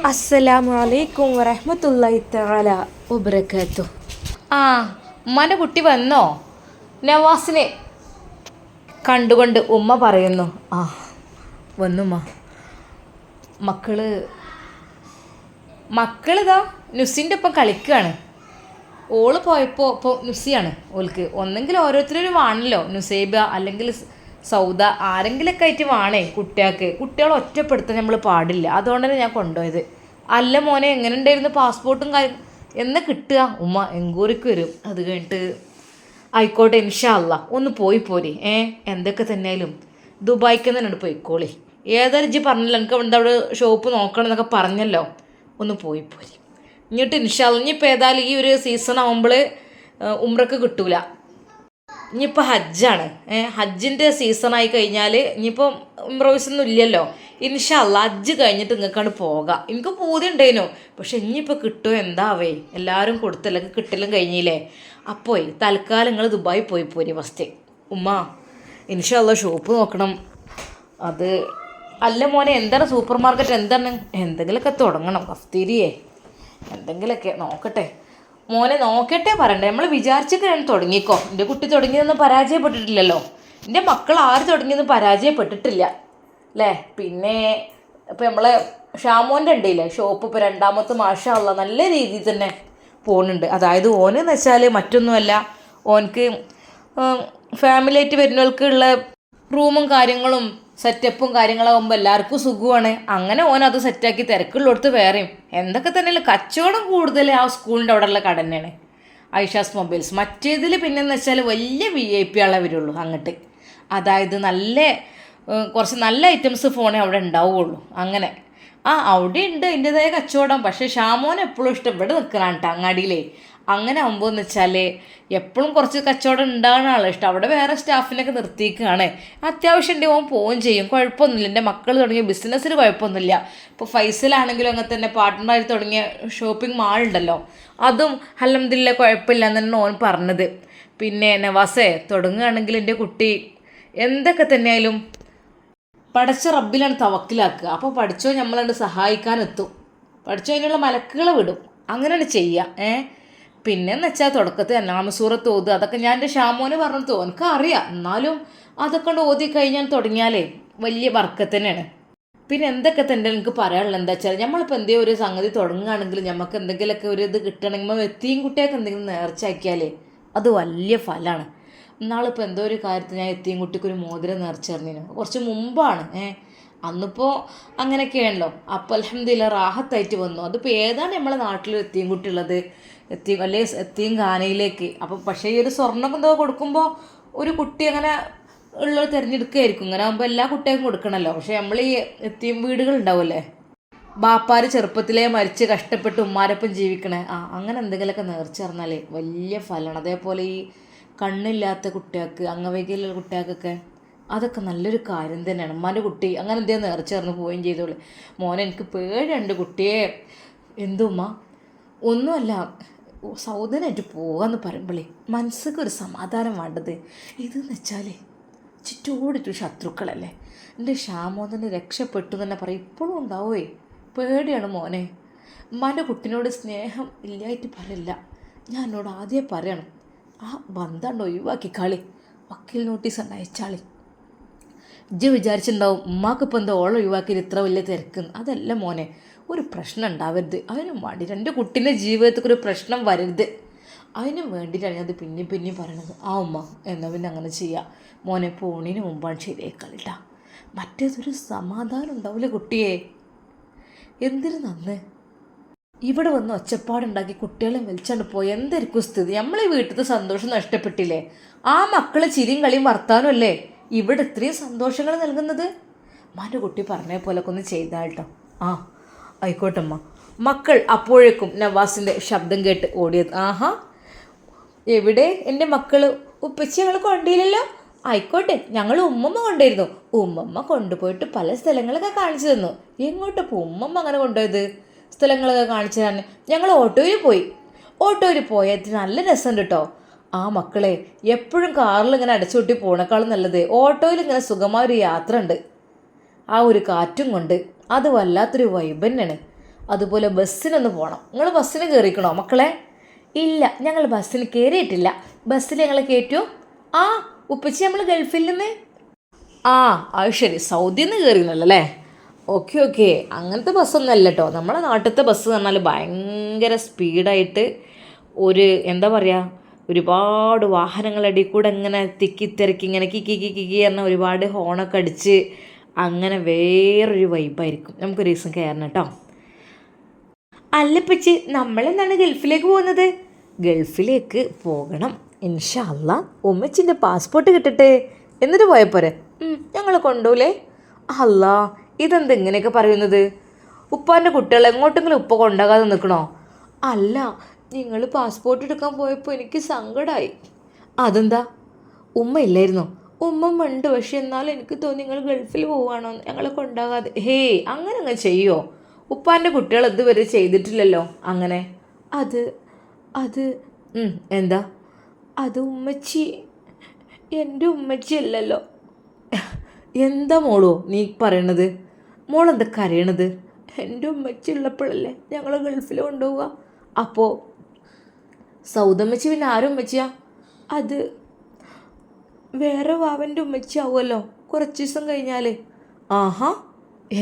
അസ്സലാമു അലൈക്കും വറഹ്മത്തുള്ളാഹി തആല വബറകാതുഹു. ഉമ്മാൻ്റെ കുട്ടി വന്നോ? നവാസിനെ കണ്ടുകൊണ്ട് ഉമ്മ പറയുന്നു. വന്നുമ്മ. മക്കളിതാ നുസിൻ്റെ ഒപ്പം കളിക്കുകയാണ്. ഓള് പോയപ്പോൾ ഇപ്പോൾ നുസിയാണ് ഓൾക്ക്. ഒന്നെങ്കിൽ ഓരോരുത്തരും വാണല്ലോ, നുസൈബ അല്ലെങ്കിൽ സൗദ, ആരെങ്കിലൊക്കെ ആയിട്ട് വാണേ കുട്ടികളെ ഒറ്റപ്പെടുത്താൻ നമ്മൾ പാടില്ല. അതുകൊണ്ട് തന്നെ ഞാൻ കൊണ്ടുപോയത്. അല്ല മോനെ, എങ്ങനെ ഉണ്ടായിരുന്നു പാസ്പോർട്ടും എന്ന് കിട്ടുക? ഉമ്മ എങ്കോറിക്ക് വരും. അത് കഴിഞ്ഞിട്ട് ആയിക്കോട്ടെ ഇൻഷാ അല്ലാ, ഒന്ന് പോയി പോരെ. എന്തൊക്കെ തന്നെയാലും ദുബായിക്ക് തന്നെ പോയിക്കോളി. ഏതായാലും ഇജ്ജ് പറഞ്ഞല്ലോ എനിക്ക് അവിടെ ഷോപ്പ് നോക്കണം എന്നൊക്കെ പറഞ്ഞല്ലോ, ഒന്ന് പോയി പോരെ. എന്നിട്ട് ഇൻഷാ അല്ലാ, ഇനിയിപ്പോൾ ഏതായാലും ഈ ഒരു സീസൺ ആകുമ്പോൾ ഉംറക്ക് കിട്ടൂല. ഇനിയിപ്പോൾ ഹജ്ജാണ്. ഹജ്ജിൻ്റെ സീസണായി കഴിഞ്ഞാൽ ഇനിയിപ്പം ഉംറോസൊന്നും ഇല്ലല്ലോ. ഇൻഷാ അല്ലാ ഹജ്ജ് കഴിഞ്ഞിട്ട് നിങ്ങൾക്കാണ് പോകാം. എനിക്ക് പൂതി ഉണ്ടായിരുന്നു, പക്ഷെ ഇനിയിപ്പോൾ കിട്ടുമോ എന്താവേ. എല്ലാവരും കൊടുത്തല്ലേ, കിട്ടലും കഴിഞ്ഞില്ലേ. അപ്പോൾ തൽക്കാലം നിങ്ങൾ ദുബായി പോയി പോരി ഫസ്റ്റ്. ഉമ്മ ഇൻഷാ അല്ലാ ഷോപ്പ് നോക്കണം. അത് അല്ല മോനെ, എന്താണ് സൂപ്പർ മാർക്കറ്റ്, എന്താണ് എന്തെങ്കിലുമൊക്കെ തുടങ്ങണം. കഫ്തീരിയേ എന്തെങ്കിലുമൊക്കെ നോക്കട്ടെ മോനെ, നോക്കട്ടെ പറയണ്ടേ. നമ്മൾ വിചാരിച്ചൊക്കെ തുടങ്ങിക്കോ. എൻ്റെ കുട്ടി തുടങ്ങിയതൊന്നും പരാജയപ്പെട്ടിട്ടില്ലല്ലോ. എൻ്റെ മക്കൾ ആര് തുടങ്ങിയതൊന്നും പരാജയപ്പെട്ടിട്ടില്ല അല്ലേ. പിന്നെ ഇപ്പം നമ്മളെ ഷാമോൻ്റെ ഉണ്ടല്ലേ ഷോപ്പ്, ഇപ്പോൾ രണ്ടാമത്തെ മാഷാ അല്ലാ നല്ല രീതിയിൽ തന്നെ പോകുന്നുണ്ട്. അതായത് ഓനെന്ന് വെച്ചാൽ മറ്റൊന്നുമല്ല, ഓനക്ക് ഫാമിലി ആയിട്ട് വരുന്നവർക്കുള്ള റൂമും കാര്യങ്ങളും സെറ്റപ്പും കാര്യങ്ങളാകുമ്പോൾ എല്ലാവർക്കും സുഖമാണ്. അങ്ങനെ ഓനത് സെറ്റാക്കി തിരക്കുള്ളടത്ത് വേറെയും എന്തൊക്കെ തന്നെയല്ല കച്ചവടം കൂടുതൽ ആ സ്കൂളിൻ്റെ അവിടെയുള്ള കട തന്നെയാണ് ഐഷാസ് മൊബൈൽസ്. മറ്റേതിൽ പിന്നെന്ന് വെച്ചാൽ വലിയ VIP ആളെ വരുള്ളൂ അങ്ങോട്ട്. അതായത് കുറച്ച് നല്ല ഐറ്റംസ് ഫോണേ അവിടെ ഉണ്ടാവുകയുള്ളൂ. അങ്ങനെ അവിടെ ഉണ്ട് അതിൻ്റെതായ കച്ചവടം. പക്ഷേ ഷാമോൻ എപ്പോഴും ഇഷ്ടം ഇവിടെ നിൽക്കണം കേട്ടോ അങ്ങാടിയിലേ. അങ്ങനെ ആകുമ്പോൾ എന്ന് വെച്ചാൽ എപ്പോഴും കുറച്ച് കച്ചവടം ഉണ്ടാകുന്ന ആളെ ഇഷ്ടം. അവിടെ വേറെ സ്റ്റാഫിനൊക്കെ നിർത്തിയിരിക്കുകയാണ്. അത്യാവശ്യം ഉണ്ട്, ഓൻ പോവുകയും ചെയ്യും, കുഴപ്പമൊന്നുമില്ല. എൻ്റെ മക്കൾ തുടങ്ങിയ ബിസിനസ്സിന് കുഴപ്പമൊന്നുമില്ല. ഇപ്പോൾ ഫൈസലാണെങ്കിലും അങ്ങനെ തന്നെ പാർട്ട്ണറായി തുടങ്ങിയ ഷോപ്പിംഗ് മാൾ ഉണ്ടല്ലോ, അതും അൽഹംദുലില്ലാ കുഴപ്പമില്ല എന്നാണ് ഓൻ പറഞ്ഞത്. പിന്നെ നവാസേ, തുടങ്ങുകയാണെങ്കിൽ എൻ്റെ കുട്ടി എന്തൊക്കെ തന്നെയായാലും പഠിച്ച റബ്ബിലാണ് തവക്കിലാക്കുക. അപ്പോൾ പഠിച്ചോ നമ്മളത് സഹായിക്കാനെത്തും. പഠിച്ചോ അതിനുള്ള മലക്കുകളെ വിടും. അങ്ങനെയാണ് ചെയ്യുക. പിന്നെന്ന് വെച്ചാൽ തുടക്കത്തിൽ അന്നാമസൂറത്ത് ഓത്, അതൊക്കെ ഞാൻ എൻ്റെ ഷാമോന് പറഞ്ഞിട്ട് എനിക്ക് അറിയാം. എന്നാലും അതൊക്കെ കൊണ്ട് ഓതി കഴിഞ്ഞാൽ തുടങ്ങിയാലേ വലിയ ബർക്കത്ത് തന്നെയാണ്. പിന്നെ എന്തൊക്കെ തന്നെ എനിക്ക് പറയാനുള്ളത് എന്താ വെച്ചാൽ, നമ്മളിപ്പോൾ എന്തെങ്കിലും ഒരു സംഗതി തുടങ്ങുകയാണെങ്കിൽ നമുക്ക് എന്തെങ്കിലുമൊക്കെ ഒരു ഇത് കിട്ടണമെങ്കിൽ എത്തിയും കുട്ടിയൊക്കെ എന്തെങ്കിലും നേർച്ചയാക്കിയാലേ അത് വലിയ ഫലമാണ്. ഇന്നാളിപ്പോൾ എന്തോ ഒരു കാര്യത്തിൽ ഞാൻ എത്തിയും കുട്ടിക്ക് ഒരു മോതിരം നേർച്ചറിഞ്ഞു, കുറച്ച് മുമ്പാണ്. അന്നിപ്പോൾ അങ്ങനെയൊക്കെയാണല്ലോ. അപ്പോൾ അൽഹംദുലില്ലാ റാഹത്തായിട്ട് വന്നു. അതിപ്പോൾ ഏതാണ് നമ്മളെ നാട്ടിൽ എത്തിയും കുട്ടി ഉള്ളത്, എത്തിയും ഖാനയിലേക്ക്. അപ്പോൾ പക്ഷേ ഈ ഒരു സ്വർണ്ണമൊക്കെ എന്തോ കൊടുക്കുമ്പോൾ ഒരു കുട്ടി അങ്ങനെ ഉള്ളത് തിരഞ്ഞെടുക്കുകയായിരിക്കും. ഇങ്ങനെ ആകുമ്പോൾ എല്ലാ കുട്ടികൾക്കും കൊടുക്കണമല്ലോ. പക്ഷേ നമ്മൾ ഈ എത്തിയും വീടുകൾ ഉണ്ടാവുമല്ലേ, ബാപ്പാർ ചെറുപ്പത്തിലേ മരിച്ച് കഷ്ടപ്പെട്ട് ഉമ്മാരൊപ്പം ജീവിക്കണേ, അങ്ങനെ എന്തെങ്കിലുമൊക്കെ നേർച്ച പറഞ്ഞാലേ വലിയ ഫലമാണ്. അതേപോലെ ഈ കണ്ണില്ലാത്ത കുട്ടികൾക്ക്, അംഗവൈകല്യമുള്ള കുട്ടികൾക്കൊക്കെ അതൊക്കെ നല്ലൊരു കാര്യം തന്നെയാണ്. ഉമ്മാൻ്റെ കുട്ടി അങ്ങനെ എന്തെങ്കിലും നേർച്ച പറഞ്ഞ് പോവുകയും ചെയ്തോളൂ. മോനെ എനിക്ക് പേടിയുണ്ട് കുട്ടിയെ. എന്തുമ്മ ഒന്നുമല്ല, സൗദനായിട്ട് പോകാമെന്ന് പറയുമ്പോഴേ മനസ്സിക്ക് ഒരു സമാധാനം വേണ്ടത്. ഇതെന്ന് വെച്ചാൽ ചുറ്റോടിട്ടു ശത്രുക്കളല്ലേ. എൻ്റെ ഷാമോദന് രക്ഷപ്പെട്ടു തന്നെ പറയും. ഇപ്പോഴും ഉണ്ടാവേ പേടിയാണ് മോനെ. ഉമ്മാൻ്റെ കുട്ടിനോട് സ്നേഹം ഇല്ലായിട്ട് പറയില്ല, ഞാൻ എന്നോട് ആദ്യം പറയണം. ആ ബന്ധമുണ്ട് ഒഴിവാക്കിക്കാളി, വക്കീൽ നോട്ടീസ് ഉണ്ട് അയച്ചാളി. ഇജ്ജ് വിചാരിച്ചിട്ടുണ്ടാവും ഉമ്മാക്കിപ്പോൾ എന്താ ഓളം ഒഴിവാക്കിയത് ഇത്ര വലിയ തിരക്ക്. അതല്ല മോനെ, ഒരു പ്രശ്നം ഉണ്ടാവരുത്. അതിനും വേണ്ടിയിട്ട് എൻ്റെ കുട്ടീൻ്റെ ജീവിതത്തിൽ ഒരു പ്രശ്നം വരരുത്, അതിനും വേണ്ടിയിട്ടാണ് അത് പിന്നെയും പറയണത്. ഉമ്മ എന്നാൽ പിന്നെ അങ്ങനെ ചെയ്യാം മോനെ, പോണീന് മുമ്പാണ് ശരിയായിക്കളിട്ടാ. മറ്റേതൊരു സമാധാനം ഉണ്ടാവില്ല കുട്ടിയെ. എന്തിനു നന്ന് ഇവിടെ വന്ന് ഒച്ചപ്പാടുണ്ടാക്കി കുട്ടികളെ വലിച്ചാണ്ട് പോയി എന്തായിരിക്കും സ്ഥിതി? നമ്മളെ വീട്ടിലത്തെ സന്തോഷം നഷ്ടപ്പെട്ടില്ലേ? ആ മക്കളെ ചിരിയും കളിയും വർത്താനും അല്ലേ ഇവിടെ ഇത്രയും സന്തോഷങ്ങൾ നൽകുന്നത്. മാൻ്റെ കുട്ടി പറഞ്ഞ പോലൊക്കെ ഒന്ന് ചെയ്താട്ടോ. ആയിക്കോട്ടമ്മ. മക്കൾ അപ്പോഴേക്കും നവാസിൻ്റെ ശബ്ദം കേട്ട് ഓടിയത്. എവിടെ എൻ്റെ മക്കൾ? ഉപ്പച്ചി ഞങ്ങൾ കൊണ്ടില്ലല്ലോ. ആയിക്കോട്ടെ, ഞങ്ങൾ ഉമ്മമ്മ കൊണ്ടുവരുന്നു. ഉമ്മമ്മ കൊണ്ടുപോയിട്ട് പല സ്ഥലങ്ങളൊക്കെ കാണിച്ചു തന്നു. എങ്ങോട്ടപ്പോൾ ഉമ്മമ്മ അങ്ങനെ കൊണ്ടുപോയത്? സ്ഥലങ്ങളൊക്കെ കാണിച്ചു തരാൻ ഞങ്ങൾ ഓട്ടോയിൽ പോയത് നല്ല രസമുണ്ട് കേട്ടോ. മക്കളെ, എപ്പോഴും കാറിൽ ഇങ്ങനെ അടച്ചുകൂട്ടി പോണേക്കാളും നല്ലത് ഓട്ടോയിൽ ഇങ്ങനെ സുഖമായൊരു യാത്ര ഉണ്ട്. ആ ഒരു കാറ്റും കൊണ്ട് അത് വല്ലാത്തൊരു വൈബ് തന്നെയാണ്. അതുപോലെ ബസ്സിനൊന്ന് പോകണം. നിങ്ങൾ ബസ്സിന് കയറിക്കണോ മക്കളെ? ഇല്ല, ഞങ്ങൾ ബസ്സിന് കയറിയിട്ടില്ല. ബസ്സിൽ ഞങ്ങൾ കയറ്റൂ. ആ ഉപ്പച്ചി, നമ്മൾ ഗൾഫിൽ നിന്ന്. ആ അത് ശരി, സൗദിയിൽ നിന്ന് കയറിയെന്നല്ലോ അല്ലേ? ഓക്കെ ഓക്കെ, അങ്ങനത്തെ ബസ്സൊന്നും അല്ല കേട്ടോ. നമ്മളെ നാട്ടിലത്തെ ബസ് എന്ന് പറഞ്ഞാൽ ഭയങ്കര സ്പീഡായിട്ട് ഒരു എന്താ പറയുക, ഒരുപാട് വാഹനങ്ങളടി കൂടെ ഇങ്ങനെ തിക്കി തിരക്കി ഇങ്ങനെ കിക്കി കിക്കി കിക്കി പറഞ്ഞാൽ ഒരുപാട് ഹോണൊക്കെ അടിച്ച് അങ്ങനെ വേറൊരു വൈബായിരിക്കും. നമുക്കൊരു ദിവസം കയറണം കേട്ടോ. അല്ലപ്പച്ചി, നമ്മളെന്താണ് ഗൾഫിലേക്ക് പോകുന്നത്? ഗൾഫിലേക്ക് പോകണം ഇൻഷാ അല്ലാ. ഉമ്മച്ചിൻ്റെ പാസ്പോർട്ട് കിട്ടട്ടെ, എന്നിട്ട് പോയപ്പോരെ? ഞങ്ങൾ കൊണ്ടുപോലേ. അല്ലാ, ഇതെന്ത് ഇങ്ങനെയൊക്കെ പറയുന്നത്? ഉപ്പാൻ്റെ കുട്ടികളെ എങ്ങോട്ടെങ്കിലും ഉപ്പ കൊണ്ടാകാതെ നിൽക്കണോ? അല്ല, നിങ്ങൾ പാസ്പോർട്ട് എടുക്കാൻ പോയപ്പോൾ എനിക്ക് സങ്കടമായി. അതെന്താ? ഉമ്മ ഇല്ലായിരുന്നോ? ഉമ്മ ഉണ്ട്, പക്ഷെ എന്നാലും എനിക്ക് തോന്നി നിങ്ങൾ ഗൾഫിൽ പോവുകയാണോ ഞങ്ങളെ കൊണ്ടാകാതെ. ഹേയ്, അങ്ങനെ ചെയ്യുമോ? ഉപ്പാൻ്റെ കുട്ടികൾ ഇതുവരെ ചെയ്തിട്ടില്ലല്ലോ അങ്ങനെ. അത് അത് എന്താ? അത് ഉമ്മച്ചി എൻ്റെ ഉമ്മച്ചി അല്ലല്ലോ. എന്താ മോളോ നീ പറയണത്? മോളെന്താ കരയണത്? എൻ്റെ ഉമ്മച്ചി ഉള്ളപ്പോഴല്ലേ ഞങ്ങൾ ഗൾഫിൽ കൊണ്ടുപോവുക. അപ്പോൾ സൗദമ്മച്ചി പിന്നെ ആരും ഉമ്മച്ചിയാ? അത് വേറെ വാവൻ്റെ ഉമ്മച്ചി ആവുമല്ലോ കുറച്ച് ദിവസം കഴിഞ്ഞാൽ. ആഹാ,